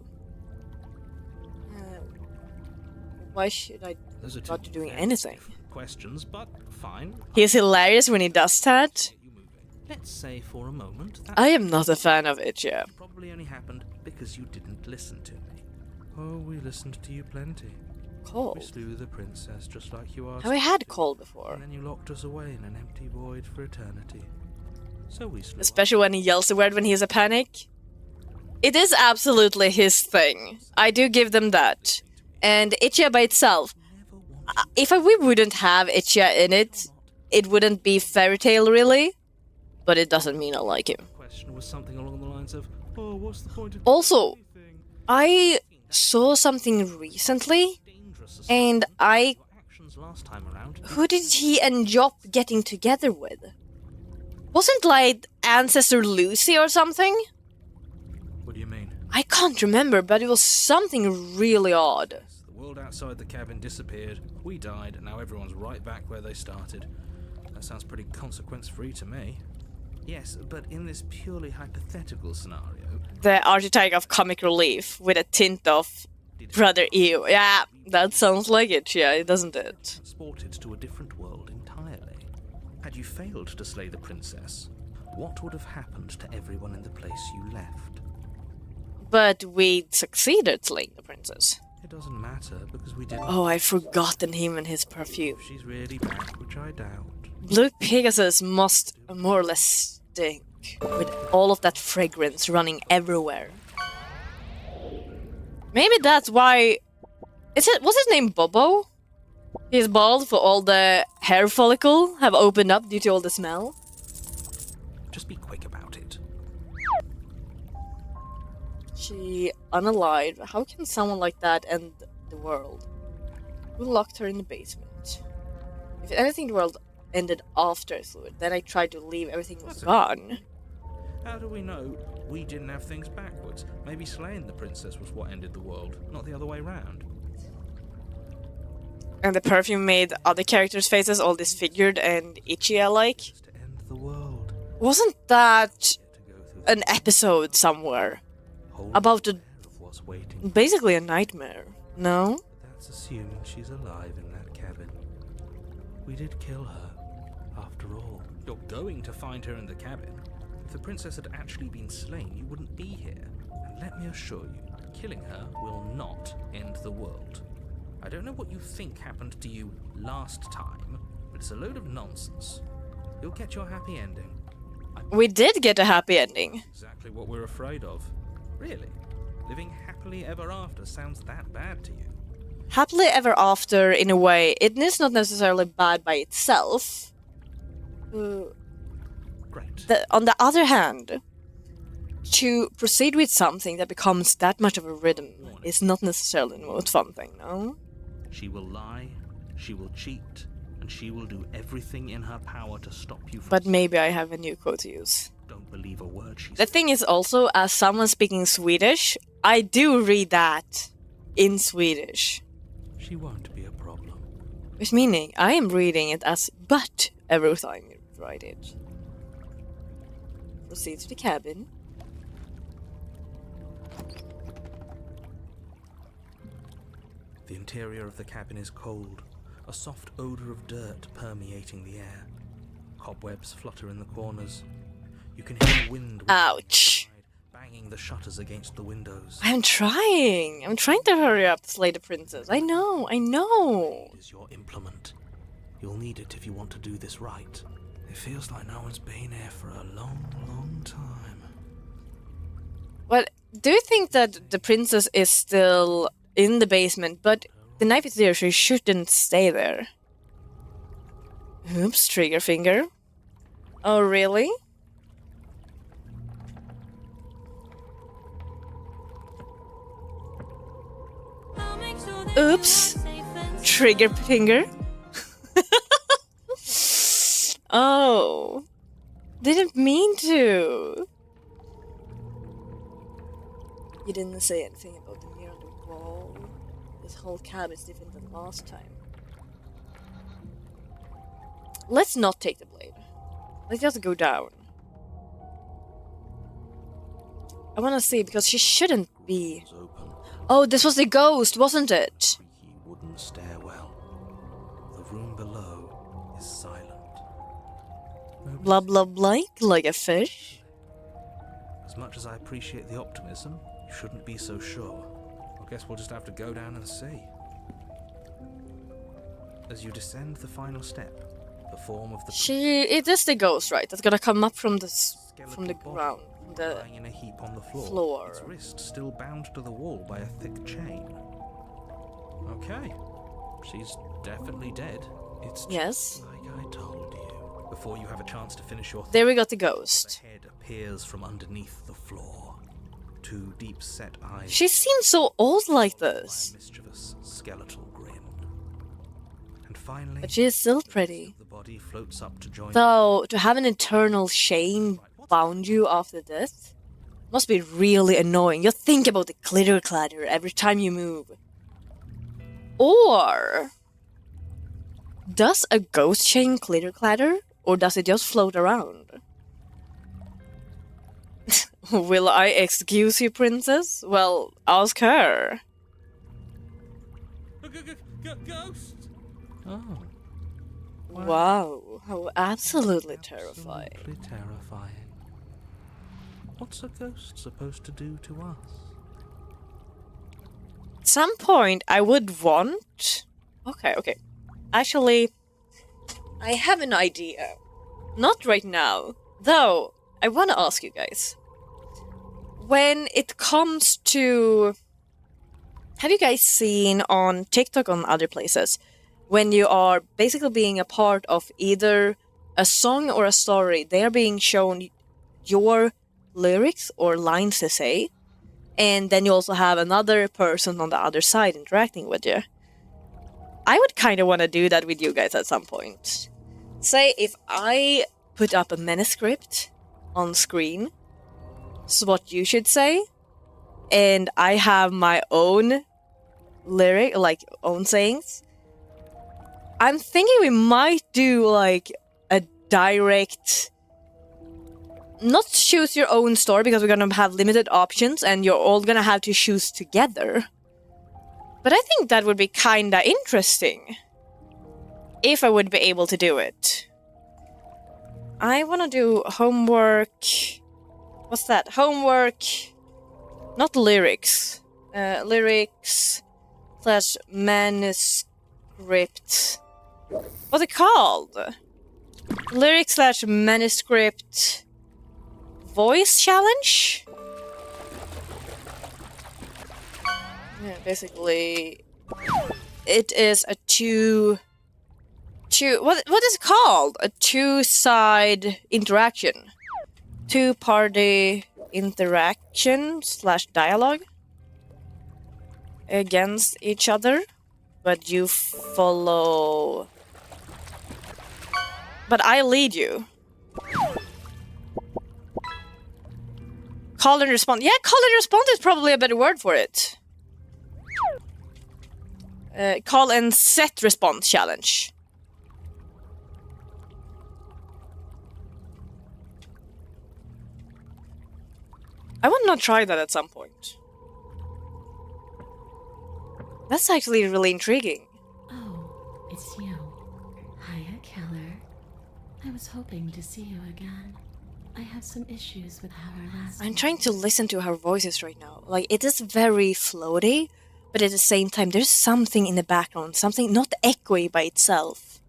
[SPEAKER 1] Why should I
[SPEAKER 3] Those are
[SPEAKER 1] not
[SPEAKER 3] two
[SPEAKER 1] doing
[SPEAKER 3] very
[SPEAKER 1] anything?
[SPEAKER 3] different questions, but fine.
[SPEAKER 1] He's hilarious when he does that.
[SPEAKER 3] Get you moving. Let's say for a moment that
[SPEAKER 1] I am not a fan of Ichia.
[SPEAKER 3] probably only happened because you didn't listen to me. Oh, we listened to you plenty. We
[SPEAKER 1] Cold.
[SPEAKER 3] slew the princess just like you asked.
[SPEAKER 1] Have we had cold before?
[SPEAKER 3] And then you locked us away in an empty void for eternity. So we slew
[SPEAKER 1] Especially when he yells the word when he's a panic. It is absolutely his thing. I do give them that. And Ichia by itself, if we wouldn't have Ichia in it, it wouldn't be Fairy Tale really. But it doesn't mean I like him.
[SPEAKER 3] The question was something along the lines of, oh, what's the point of
[SPEAKER 1] Also,
[SPEAKER 3] doing anything?
[SPEAKER 1] I saw something recently,
[SPEAKER 3] Dangerous as
[SPEAKER 1] and
[SPEAKER 3] your actions last time around.
[SPEAKER 1] who did he end up getting together with? Wasn't like Ancestor Lucy or something?
[SPEAKER 3] What do you mean?
[SPEAKER 1] I can't remember, but it was something really odd.
[SPEAKER 3] The world outside the cabin disappeared, we died, and now everyone's right back where they started. That sounds pretty consequence-free to me. Yes, but in this purely hypothetical scenario,
[SPEAKER 1] The archetype of comic relief with a tint of Brother Ew. Yeah, that sounds like it, yeah, doesn't it?
[SPEAKER 3] transported to a different world entirely. Had you failed to slay the princess, what would have happened to everyone in the place you left?
[SPEAKER 1] But we succeeded slaying the princess.
[SPEAKER 3] It doesn't matter because we didn't.
[SPEAKER 1] Oh, I've forgotten him and his perfume.
[SPEAKER 3] If she's really back, which I doubt.
[SPEAKER 1] Blue Pegasus must more or less stink, with all of that fragrance running everywhere. Maybe that's why... Was his name Bobo? He's bald for all the hair follicle have opened up due to all the smell.
[SPEAKER 3] Just be quick about it.
[SPEAKER 1] She unalive. How can someone like that end the world? Who locked her in the basement? If anything, the world ended after I slew it. Then I tried to leave, everything was gone.
[SPEAKER 3] How do we know we didn't have things backwards? Maybe slaying the princess was what ended the world, not the other way round.
[SPEAKER 1] And the perfume made other characters' faces all disfigured and itchy alike.
[SPEAKER 3] Just to end the world.
[SPEAKER 1] Wasn't that
[SPEAKER 3] To go through
[SPEAKER 1] an episode somewhere?
[SPEAKER 3] the whole
[SPEAKER 1] About
[SPEAKER 3] of what's waiting.
[SPEAKER 1] basically a nightmare, no?
[SPEAKER 3] That's assuming she's alive in that cabin. We did kill her, after all. You're going to find her in the cabin. If the princess had actually been slain, you wouldn't be here. And let me assure you, killing her will not end the world. I don't know what you think happened to you last time, but it's a load of nonsense. You'll get your happy ending.
[SPEAKER 1] We did get a happy ending.
[SPEAKER 3] Exactly what we're afraid of. Really? Living happily ever after sounds that bad to you?
[SPEAKER 1] Happily ever after, in a way, it is not necessarily bad by itself.
[SPEAKER 3] Great.
[SPEAKER 1] On the other hand, to proceed with something that becomes that much of a rhythm is not necessarily the most fun thing, no?
[SPEAKER 3] She will lie, she will cheat, and she will do everything in her power to stop you from...
[SPEAKER 1] But maybe I have a new quote to use.
[SPEAKER 3] Don't believe a word she
[SPEAKER 1] The
[SPEAKER 3] says.
[SPEAKER 1] thing is also, as someone speaking Swedish, I do read that in Swedish.
[SPEAKER 3] She won't be a problem.
[SPEAKER 1] Which meaning, I am reading it as but every time you write it. Proceed to the cabin.
[SPEAKER 3] The interior of the cabin is cold, a soft odor of dirt permeating the air. Cobwebs flutter in the corners. You can hear the wind
[SPEAKER 1] Ouch.
[SPEAKER 3] banging the shutters against the windows.
[SPEAKER 1] I'm trying to hurry up to slay the princess. I know.
[SPEAKER 3] It is your implement. You'll need it if you want to do this right. It feels like no one's been here for a long, long time.
[SPEAKER 1] Well, do you think that the princess is still in the basement, but the knife is there, so she shouldn't stay there? Oops, trigger finger. Oh, really? Oops, trigger finger. Oh, didn't mean to. You didn't say anything about the mirror on the wall. This whole cabin is different than last time. Let's not take the blade. Let's just go down. I want to see, because she shouldn't be...
[SPEAKER 4] It's open.
[SPEAKER 1] Oh, this was the ghost, wasn't it?
[SPEAKER 4] Creaky wooden stairwell. The room below is silent.
[SPEAKER 1] Blah blah blah, like a fish.
[SPEAKER 3] As much as I appreciate the optimism, you shouldn't be so sure. I guess we'll just have to go down and see. As you descend the final step, the form of the
[SPEAKER 1] It is the ghost, right? That's gonna come up from the
[SPEAKER 3] skeletal body
[SPEAKER 1] ground, from the
[SPEAKER 3] lying in a heap on the floor.
[SPEAKER 1] floor.
[SPEAKER 3] Its wrist still bound to the wall by a thick chain. Okay, she's definitely dead. It's
[SPEAKER 1] Yes.
[SPEAKER 3] like I told you. Before you have a chance to finish your
[SPEAKER 1] There we got the
[SPEAKER 3] the
[SPEAKER 1] ghost.
[SPEAKER 3] head appears from underneath the floor. Two deep-set eyes.
[SPEAKER 1] She seems so old like
[SPEAKER 3] by a
[SPEAKER 1] this,
[SPEAKER 3] mischievous skeletal grin. And finally,
[SPEAKER 1] but she is still pretty.
[SPEAKER 3] the body floats up to join.
[SPEAKER 1] Though, to have an eternal shame bound you after death must be really annoying. You think about the glitter clatter every time you move. Or... does a ghost chain glitter clatter? Or does it just float around? Will I excuse you, princess? Well, ask her.
[SPEAKER 3] Ghost! Oh.
[SPEAKER 1] Wow, how absolutely terrifying.
[SPEAKER 3] Absolutely terrifying. What's a ghost supposed to do to us?
[SPEAKER 1] some point I would want... Okay. Actually, I have an idea. Not right now. Though, I want to ask you guys. When it comes to... Have you guys seen on TikTok or on other places when you are basically being a part of either a song or a story, they are being shown your lyrics or lines to say, and then you also have another person on the other side interacting with you. I would kind of want to do that with you guys at some point. Say if I put up a manuscript on screen, so what you should say, and I have my own lyric, like own sayings. I'm thinking we might do like a direct, not choose your own story because we're gonna have limited options and you're all gonna have to choose together. But I think that would be kinda interesting if I would be able to do it. I wanna do homework. What's that? Homework. Not lyrics. Lyrics / manuscript. What's it called? Lyrics / manuscript voice challenge? Yeah, basically, it is a what is it called? A two-side interaction. Two-party interaction / dialogue against each other, but you follow. But I lead you. Call and respond. Yeah, call and respond is probably a better word for it. Call and set response challenge. I want to try that at some point. That's actually really intriguing.
[SPEAKER 7] Oh, it's you. Hiya, Keller. I was hoping to see you again. I have some issues with how our last...
[SPEAKER 1] I'm trying to listen to her voices right now. Like, it is very floaty, but at the same time, there's something in the background, something not echoey by itself.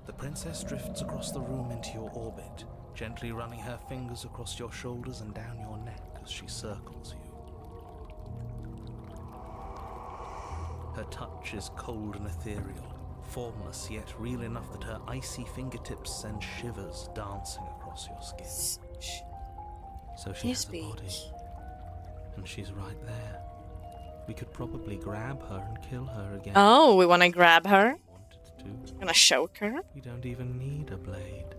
[SPEAKER 4] The princess drifts across the room into your orbit, gently running her fingers across your shoulders and down your neck as she circles you. Her touch is cold and ethereal, formless yet real enough that her icy fingertips send shivers dancing across your skin. So she has a body, and she's right there. We could probably grab her and kill her again.
[SPEAKER 1] Oh, we want to grab her?
[SPEAKER 4] Wanted to.
[SPEAKER 1] Gonna choke her?
[SPEAKER 4] You don't even need a blade.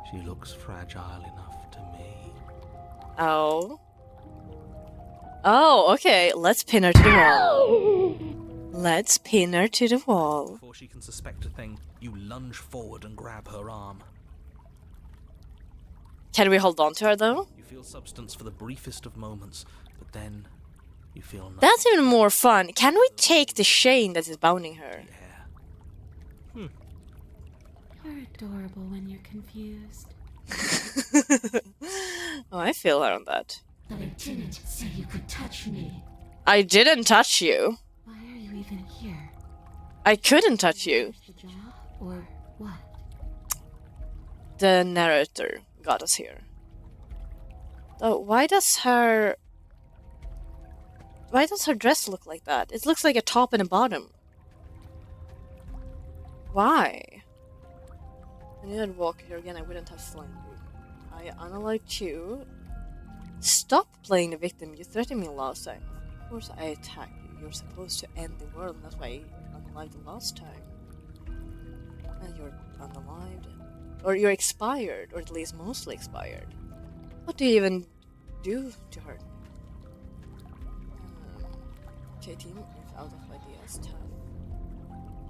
[SPEAKER 4] She looks fragile enough to me.
[SPEAKER 1] Oh. Oh, okay. Let's pin her to the wall. Let's pin her to the wall.
[SPEAKER 3] Before she can suspect a thing, you lunge forward and grab her arm.
[SPEAKER 1] Can we hold on to her, though?
[SPEAKER 3] You feel substance for the briefest of moments, but then you feel nothing.
[SPEAKER 1] That's even more fun. Can we take the chain that is bounding her?
[SPEAKER 3] Yeah.
[SPEAKER 7] You're adorable when you're confused.
[SPEAKER 1] Oh, I feel her on that.
[SPEAKER 7] But I didn't say you could touch me.
[SPEAKER 1] I didn't touch you.
[SPEAKER 7] Why are you even here?
[SPEAKER 1] I couldn't touch you.
[SPEAKER 7] The job? Or what?
[SPEAKER 1] The narrator got us here. Oh, why does her dress look like that? It looks like a top and a bottom. Why? I knew I'd walk here again, I wouldn't have flanked you. I unliked you. Stop playing the victim, you threatened me last time. Of course I attacked you. You're supposed to end the world, and that's why you unalived the last time. And you're unalived. Or you're expired, or at least mostly expired. What do you even do to her? Okay, team, if out of ideas, tough.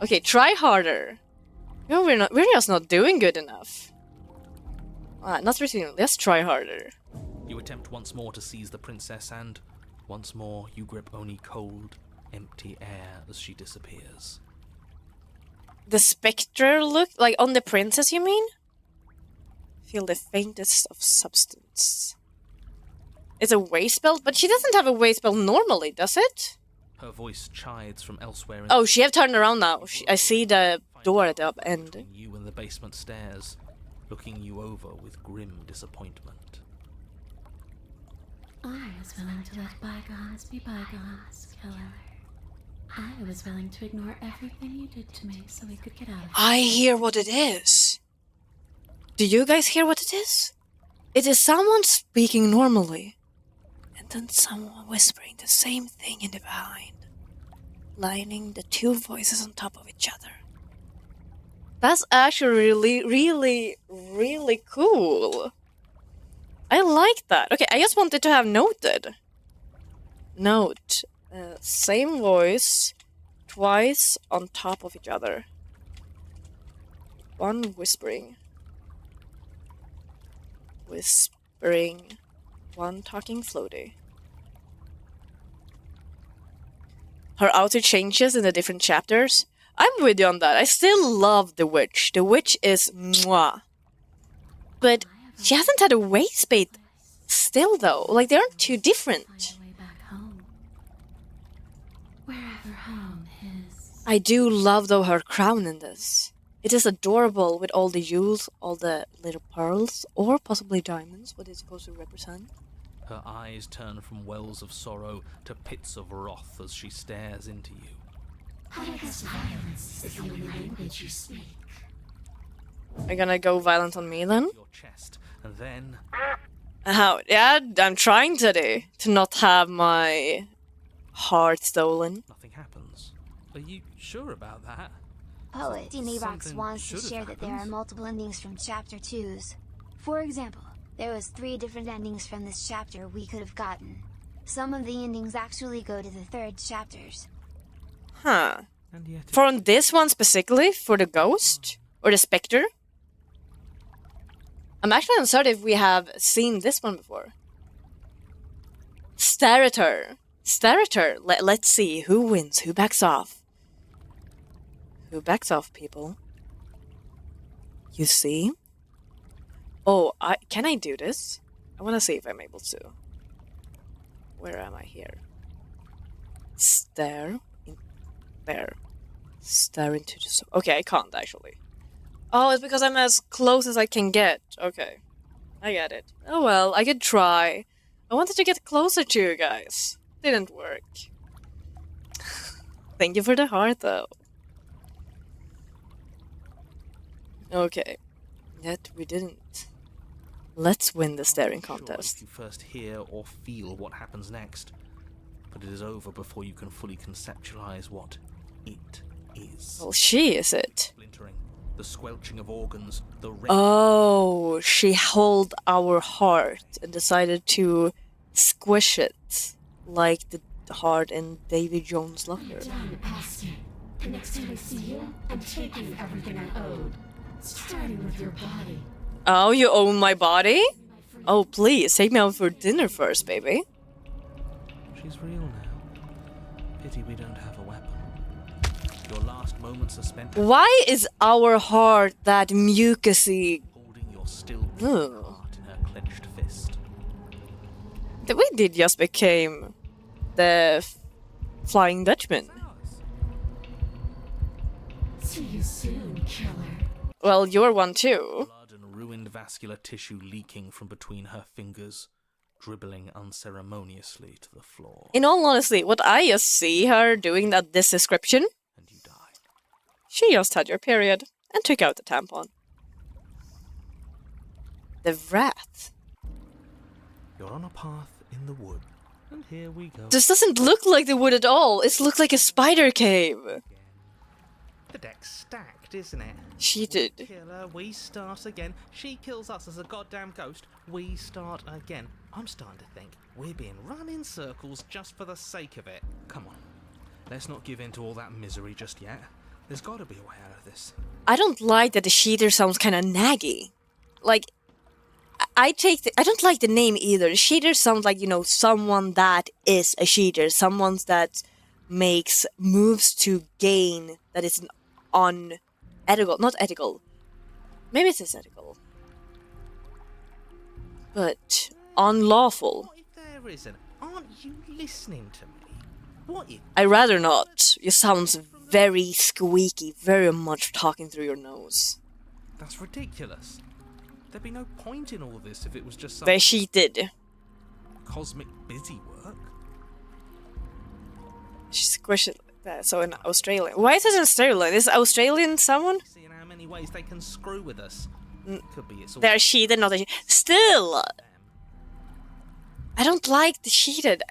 [SPEAKER 1] Okay, try harder. No, we're just not doing good enough. Not receiving. Let's try harder.
[SPEAKER 3] You attempt once more to seize the princess, and once more you grip only cold, empty air as she disappears.
[SPEAKER 1] The spectral look? Like on the princess, you mean? Feel the faintest of substance. It's a waste belt, but she doesn't have a waste belt normally, does it?
[SPEAKER 3] Her voice chides from elsewhere in
[SPEAKER 1] Oh, she have turned around now. I see the door at the up end.
[SPEAKER 3] you in the basement stairs, looking you over with grim disappointment.
[SPEAKER 7] I was willing to let bygones be bygones, Killer. I was willing to ignore everything you did to me so we could get out of here.
[SPEAKER 1] I hear what it is. Do you guys hear what it is? It is someone speaking normally, and then someone whispering the same thing in the behind, lining the two voices on top of each other. That's actually really cool. I like that. Okay, I just wanted to have noted. Note, same voice, twice on top of each other. One whispering. One talking slowly. Her outfit changes in the different chapters. I'm with you on that. I still love the witch. The witch is mwah. But she hasn't had a waist beat still though. Like they aren't too different.
[SPEAKER 7] Find a way back home. Wherever home is.
[SPEAKER 1] I do love though her crown in this. It is adorable with all the jewels, all the little pearls, or possibly diamonds, what it's supposed to represent.
[SPEAKER 3] Her eyes turn from wells of sorrow to pits of wrath as she stares into you.
[SPEAKER 7] I guess violence is the only language you speak.
[SPEAKER 1] Are you gonna go violent on me then?
[SPEAKER 3] Your chest, and then
[SPEAKER 1] How? Yeah, I'm trying today to not have my heart stolen.
[SPEAKER 3] nothing happens. Are you sure about that?
[SPEAKER 2] Poet Dinivox
[SPEAKER 3] Something
[SPEAKER 2] wants to
[SPEAKER 3] should have
[SPEAKER 2] share that there are
[SPEAKER 3] happened.
[SPEAKER 2] multiple endings from chapter 2s. For example, there was 3 different endings from this chapter we could have gotten. Some of the endings actually go to the 3rd chapters.
[SPEAKER 1] Huh.
[SPEAKER 3] And yet,
[SPEAKER 1] From this one specifically? For the ghost? Or the spectre? I'm actually uncertain if we have seen this one before. Stare at her. Stare at her. Let's see who wins, who backs off. Who backs off, people? You see? Oh, can I do this? I want to see if I'm able to. Where am I here? Stare. There. Stare into the soul. Okay, I can't actually. Oh, it's because I'm as close as I can get. Okay. I get it. Oh well, I could try. I wanted to get closer to you guys. Didn't work. Thank you for the heart though. Okay. Yet we didn't. Let's win the staring
[SPEAKER 3] sure
[SPEAKER 1] contest.
[SPEAKER 3] if you first hear or feel what happens next, but it is over before you can fully conceptualize what it is.
[SPEAKER 1] Well, she is it.
[SPEAKER 3] Splintering, the squelching of organs, the
[SPEAKER 1] Oh, she held our heart and decided to squish it like the heart in Davy Jones' locker.
[SPEAKER 7] Done past it. The next time I see you, I'm taking everything I owed. Starting with your body.
[SPEAKER 1] Oh, you own my body? Oh, please, take me out for dinner first, baby.
[SPEAKER 3] She's real now. Pity we don't have a weapon. Your last moments are spent
[SPEAKER 1] Why is our heart that mucusy?
[SPEAKER 3] holding your still beating
[SPEAKER 1] Ugh.
[SPEAKER 3] heart in her clenched fist.
[SPEAKER 1] That we did just became the Flying Dutchman.
[SPEAKER 7] See you soon, killer.
[SPEAKER 1] Well, you're one too.
[SPEAKER 3] Blood and ruined vascular tissue leaking from between her fingers, dribbling unceremoniously to the floor.
[SPEAKER 1] In all honesty, what I just see her doing at this description,
[SPEAKER 3] And you die.
[SPEAKER 1] she just had your period and took out the tampon. The wrath.
[SPEAKER 3] You're on a path in the wood, and here we go.
[SPEAKER 1] This doesn't look like the wood at all. It looks like a spider cave.
[SPEAKER 3] The deck's stacked, isn't it?
[SPEAKER 1] She did.
[SPEAKER 3] Kill her, we start again. She kills us as a goddamn ghost, we start again. I'm starting to think we're being run in circles just for the sake of it. Come on, let's not give in to all that misery just yet. There's got to be a way out of this.
[SPEAKER 1] I don't like that the cheater sounds kind of naggy. Like, I don't like the name either. The cheater sounds like, you know, someone that is a cheater. Someone that makes moves to gain that is unethical. Not ethical. Maybe it is ethical. But unlawful.
[SPEAKER 3] What if there isn't? Aren't you listening to me? What you?
[SPEAKER 1] I'd rather not. You sound very squeaky, very much talking through your nose.
[SPEAKER 3] That's ridiculous. There'd be no point in all this if it was just some
[SPEAKER 1] Very cheated.
[SPEAKER 3] cosmic busy work.
[SPEAKER 1] She squished it like that. So in Australian. Why is it in Australian? Is Australian someone?
[SPEAKER 3] Seeing how many ways they can screw with us. Could be it's all
[SPEAKER 1] They're cheated, not a still. I don't like the cheated.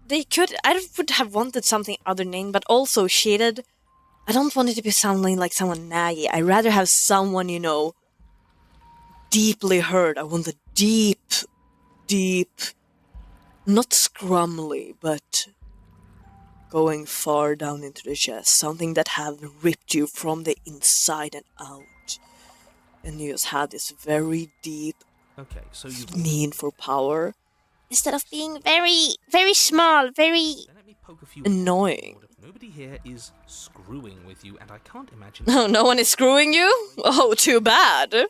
[SPEAKER 1] They could. I would have wanted something other name, but also cheated. I don't want it to be sounding like someone naggy. I'd rather have someone, you know, deeply hurt. I want a deep, not scrumbly, but going far down into the chest. Something that have ripped you from the inside and out. And you just had this very deep
[SPEAKER 3] Okay, so you've
[SPEAKER 1] need for power. Instead of being very, very small, very
[SPEAKER 3] then let me poke a few
[SPEAKER 1] annoying.
[SPEAKER 3] holes. Nobody here is screwing with you, and I can't imagine
[SPEAKER 1] No, no one is screwing you? Oh, too bad.
[SPEAKER 3] over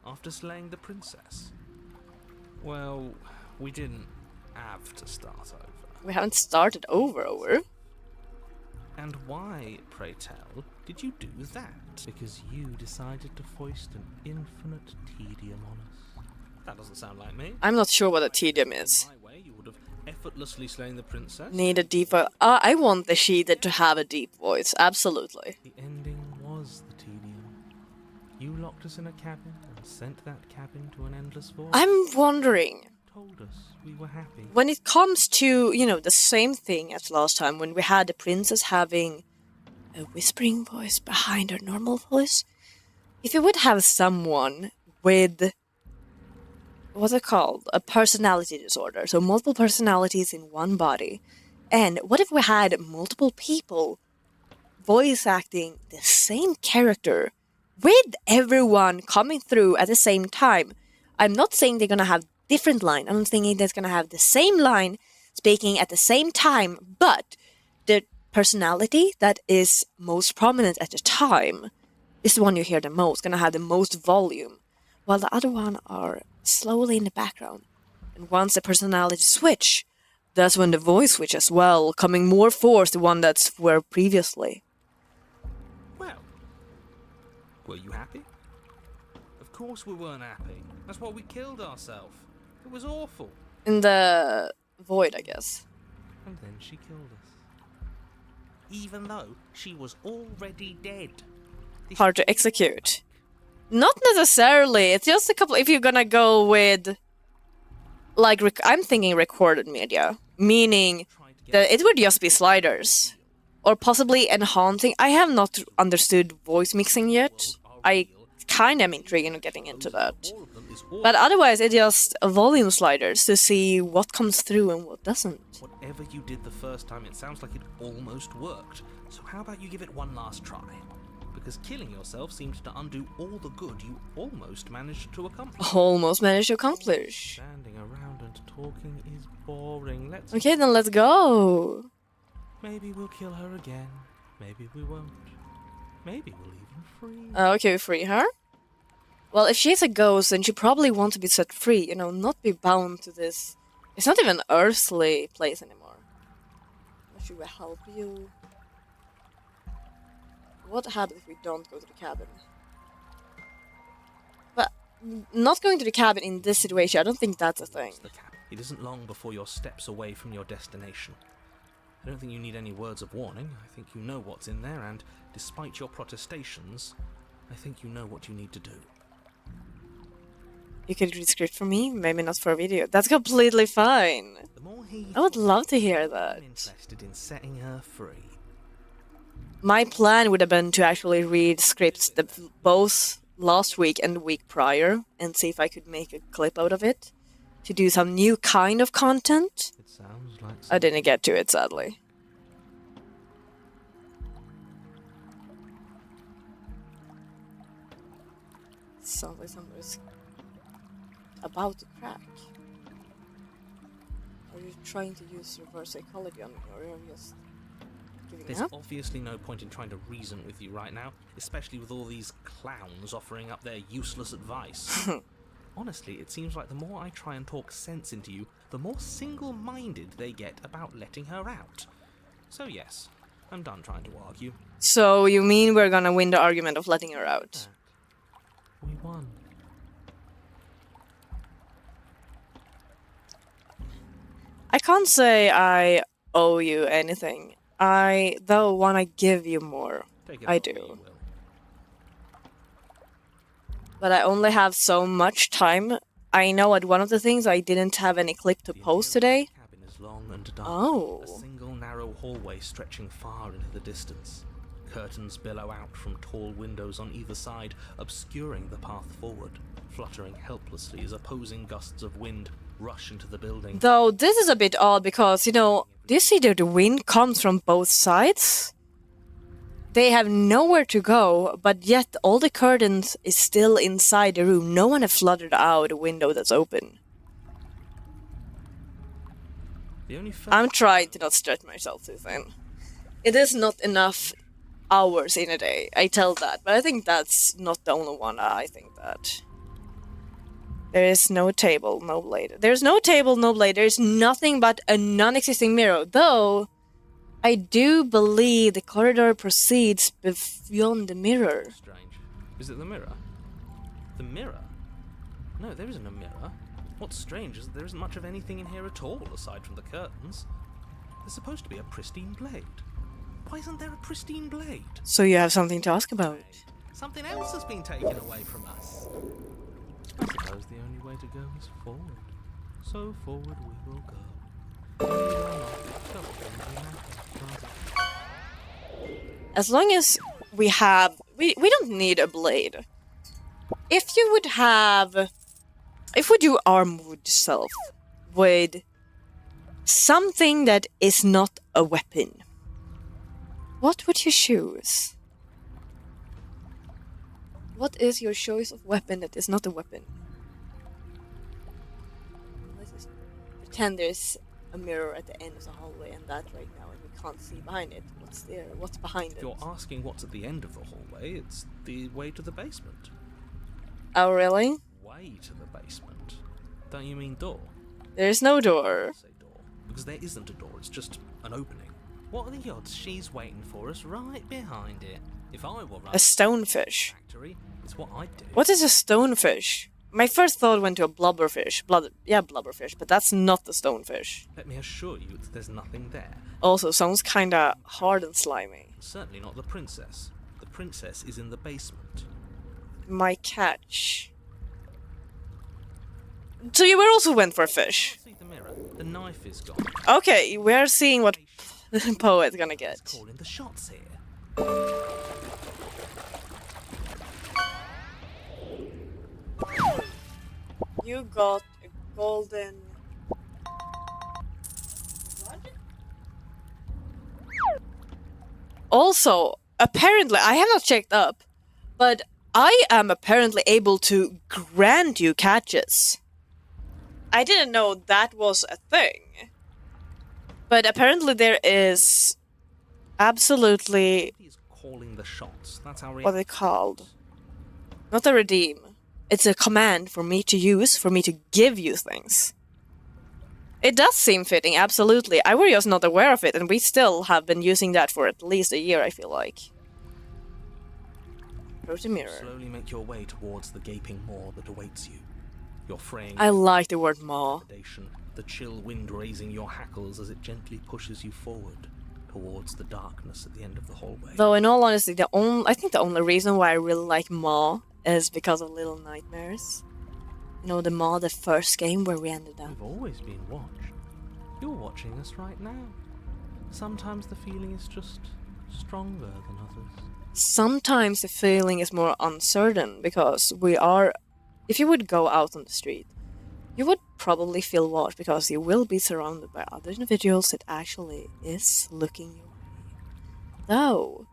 [SPEAKER 3] after slaying the princess. Well, we didn't have to start over.
[SPEAKER 1] We haven't started over.
[SPEAKER 3] And why, pray tell, did you do that? Because you decided to foist an infinite tedium on us. That doesn't sound like me.
[SPEAKER 1] I'm not sure what a tedium is.
[SPEAKER 3] My way, you would have effortlessly slain the princess.
[SPEAKER 1] Need a deep I want the cheated to have a deep voice, absolutely.
[SPEAKER 3] The ending was the tedium. You locked us in a cabin and sent that cabin to an endless void.
[SPEAKER 1] I'm wondering,
[SPEAKER 3] Told us we were happy.
[SPEAKER 1] when it comes to, you know, the same thing as last time, when we had the princess having a whispering voice behind her normal voice, if you would have someone with, what's it called? A personality disorder. So multiple personalities in one body. And what if we had multiple people voice acting the same character with everyone coming through at the same time? I'm not saying they're gonna have different line. I'm thinking they're gonna have the same line speaking at the same time, but the personality that is most prominent at the time is the one you hear the most, gonna have the most volume, while the other one are slowly in the background. And once the personality switch, that's when the voice switch as well, coming more forth the one that's were previously.
[SPEAKER 3] Well, were you happy? Of course we weren't happy. That's why we killed ourselves. It was awful.
[SPEAKER 1] In the void, I guess.
[SPEAKER 3] And then she killed us. Even though she was already dead. This
[SPEAKER 1] Hard to execute. Not necessarily. It's just a couple. If you're gonna go with, like, I'm thinking recorded media, meaning
[SPEAKER 3] tried to get
[SPEAKER 1] that it would just be sliders, or possibly enhancing. I have not understood voice mixing yet. I kind of am intrigued in getting into that.
[SPEAKER 3] all of them is awful.
[SPEAKER 1] But otherwise, it's just volume sliders to see what comes through and what doesn't.
[SPEAKER 3] Whatever you did the first time, it sounds like it almost worked. So how about you give it one last try? Because killing yourself seems to undo all the good you almost managed to accomplish.
[SPEAKER 1] Almost managed to accomplish.
[SPEAKER 3] Standing around and talking is boring. Let's
[SPEAKER 1] Okay, then let's go.
[SPEAKER 3] maybe we'll kill her again. Maybe we won't. Maybe we'll even free.
[SPEAKER 1] Okay, we free her. Well, if she's a ghost, then she probably wants to be set free, you know, not be bound to this. It's not even an earthly place anymore. Should we help you? What happens if we don't go to the cabin? But not going to the cabin in this situation, I don't think that's a thing.
[SPEAKER 3] The cap. It isn't long before you're steps away from your destination. I don't think you need any words of warning. I think you know what's in there, and despite your protestations, I think you know what you need to do.
[SPEAKER 1] You could read script for me, maybe not for a video. That's completely fine.
[SPEAKER 3] The more he
[SPEAKER 1] I would love to hear that.
[SPEAKER 3] interested in setting her free.
[SPEAKER 1] My plan would have been to actually read scripts both last week and the week prior and see if I could make a clip out of it to do some new kind of content.
[SPEAKER 3] It sounds like
[SPEAKER 1] I didn't get to it, sadly. Sounds like somebody's about to crack. Are you trying to use reverse psychology on me, or are you just giving
[SPEAKER 3] There's
[SPEAKER 1] up?
[SPEAKER 3] obviously no point in trying to reason with you right now, especially with all these clowns offering up their useless advice. Honestly, it seems like the more I try and talk sense into you, the more single-minded they get about letting her out. So yes, I'm done trying to argue.
[SPEAKER 1] So you mean we're gonna win the argument of letting her out?
[SPEAKER 3] We won.
[SPEAKER 1] I can't say I owe you anything. I, though, wanna give you more.
[SPEAKER 3] Take it
[SPEAKER 1] I
[SPEAKER 3] up where you
[SPEAKER 1] do.
[SPEAKER 3] will.
[SPEAKER 1] But I only have so much time. I know at one of the things I didn't have any clip to
[SPEAKER 3] The
[SPEAKER 1] post
[SPEAKER 3] interior
[SPEAKER 1] today.
[SPEAKER 3] of the cabin is long and dark.
[SPEAKER 1] Oh.
[SPEAKER 3] A single narrow hallway stretching far into the distance. Curtains billow out from tall windows on either side, obscuring the path forward, fluttering helplessly as opposing gusts of wind rush into the building.
[SPEAKER 1] Though this is a bit odd because, you know, do you see that the wind comes from both sides? They have nowhere to go, but yet all the curtains is still inside the room. No one has fluttered out a window that's open.
[SPEAKER 3] The only
[SPEAKER 1] I'm trying to not stretch myself too thin. It is not enough hours in a day, I tell that, but I think that's not the only one. I think that. There is no table, no blade. There's no table, no blade. There's nothing but a non-existing mirror. Though, I do believe the corridor proceeds beyond the mirror.
[SPEAKER 3] strange. Is it the mirror? The mirror? No, there isn't a mirror. What's strange is that there isn't much of anything in here at all, aside from the curtains. There's supposed to be a pristine blade. Why isn't there a pristine blade?
[SPEAKER 1] So you have something to ask about.
[SPEAKER 3] Something else has been taken away from us. I suppose the only way to go is forward. So forward we will go.
[SPEAKER 1] As long as we have... We don't need a blade. If you would have... If we do arm wood self with something that is not a weapon, what would you choose? What is your choice of weapon that is not a weapon? Let's just pretend there's a mirror at the end of the hallway and that right now and we can't see behind it. What's there? What's behind
[SPEAKER 3] If
[SPEAKER 1] it?
[SPEAKER 3] you're asking what's at the end of the hallway, it's the way to the basement.
[SPEAKER 1] Oh really?
[SPEAKER 3] Way to the basement. Don't you mean door?
[SPEAKER 1] There's no door.
[SPEAKER 3] Say door. Because there isn't a door, it's just an opening. What are the odds she's waiting for us right behind it? If I were running
[SPEAKER 1] A stonefish.
[SPEAKER 3] factory, it's what I'd do.
[SPEAKER 1] What is a stonefish? My first thought went to a blubberfish. Blubberfish, but that's not the stonefish.
[SPEAKER 3] Let me assure you that there's nothing there.
[SPEAKER 1] Also, sounds kinda hard and slimy.
[SPEAKER 3] Certainly not the princess. The princess is in the basement.
[SPEAKER 1] My catch. So you were also went for a fish.
[SPEAKER 3] See the mirror. The knife is gone.
[SPEAKER 1] Okay, we're seeing what the poet's gonna
[SPEAKER 3] It's
[SPEAKER 1] get.
[SPEAKER 3] calling the shots here.
[SPEAKER 1] You got a golden... Also, apparently, I have not checked up, but I am apparently able to grant you catches. I didn't know that was a thing. But apparently there is absolutely
[SPEAKER 3] He's calling the shots. That's how
[SPEAKER 1] what they called. Not a redeem. It's a command for me to use, for me to give you things. It does seem fitting, absolutely. I were just not aware of it, and we still have been using that for at least a year, I feel like. Approach the mirror.
[SPEAKER 3] Slowly make your way towards the gaping maw that awaits you. You're fraying
[SPEAKER 1] I like the word maw.
[SPEAKER 3] predation, the chill wind raising your hackles as it gently pushes you forward towards the darkness at the end of the hallway.
[SPEAKER 1] Though, in all honesty, I think the only reason why I really like Maw is because of Little Nightmares. You know, the Maw, the first game where we ended up.
[SPEAKER 3] We've always been watched. You're watching us right now. Sometimes the feeling is just stronger than others.
[SPEAKER 1] Sometimes the feeling is more uncertain because we are... If you would go out on the street, you would probably feel watched because you will be surrounded by other individuals that actually is looking your way. Though,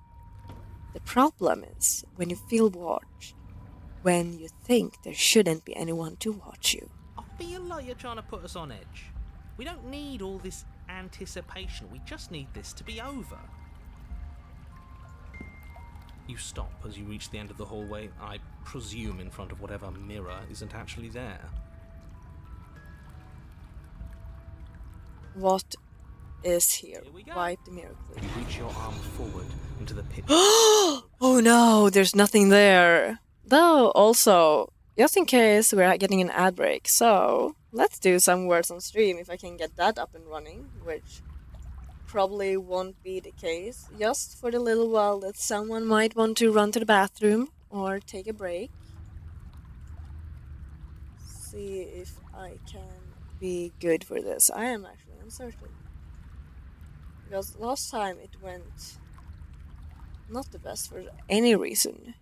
[SPEAKER 1] the problem is when you feel watched, when you think there shouldn't be anyone to watch you.
[SPEAKER 3] I feel like you're trying to put us on edge. We don't need all this anticipation. We just need this to be over. You stop as you reach the end of the hallway, I presume in front of whatever mirror isn't actually there.
[SPEAKER 1] What is here.
[SPEAKER 3] Here we go.
[SPEAKER 1] Wipe the mirror
[SPEAKER 3] You
[SPEAKER 1] clean.
[SPEAKER 3] reach your arm forward into the pit.
[SPEAKER 1] Oh no, there's nothing there. Though, also, just in case we're getting an ad break, so let's do some words on stream if I can get that up and running, which probably won't be the case, just for the little while that someone might want to run to the bathroom or take a break. See if I can be good for this. I am actually uncertain. Because last time it went not the best for any reason.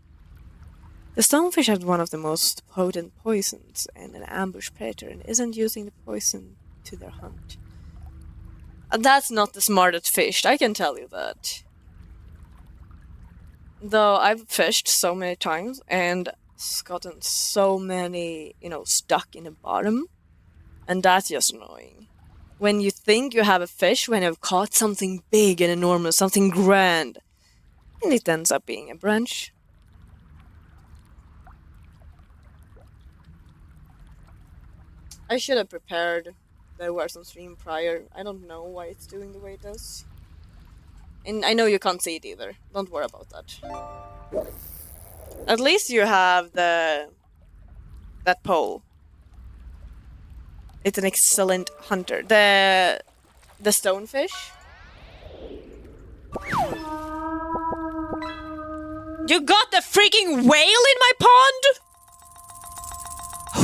[SPEAKER 1] The stonefish had one of the most potent poisons and an ambush predator and isn't using the poison to their hunt. And that's not the smartest fish, I can tell you that. Though I've fished so many times and gotten so many, stuck in the bottom. And that's just annoying. When you think you have a fish, when you've caught something big and enormous, something grand, and it ends up being a branch. I should have prepared the words on stream prior. I don't know why it's doing the way it does. And I know you can't see it either. Don't worry about that. At least you have that pole. It's an excellent hunter. The stonefish. You got the freaking whale in my pond?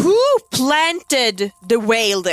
[SPEAKER 1] Who planted the whale there?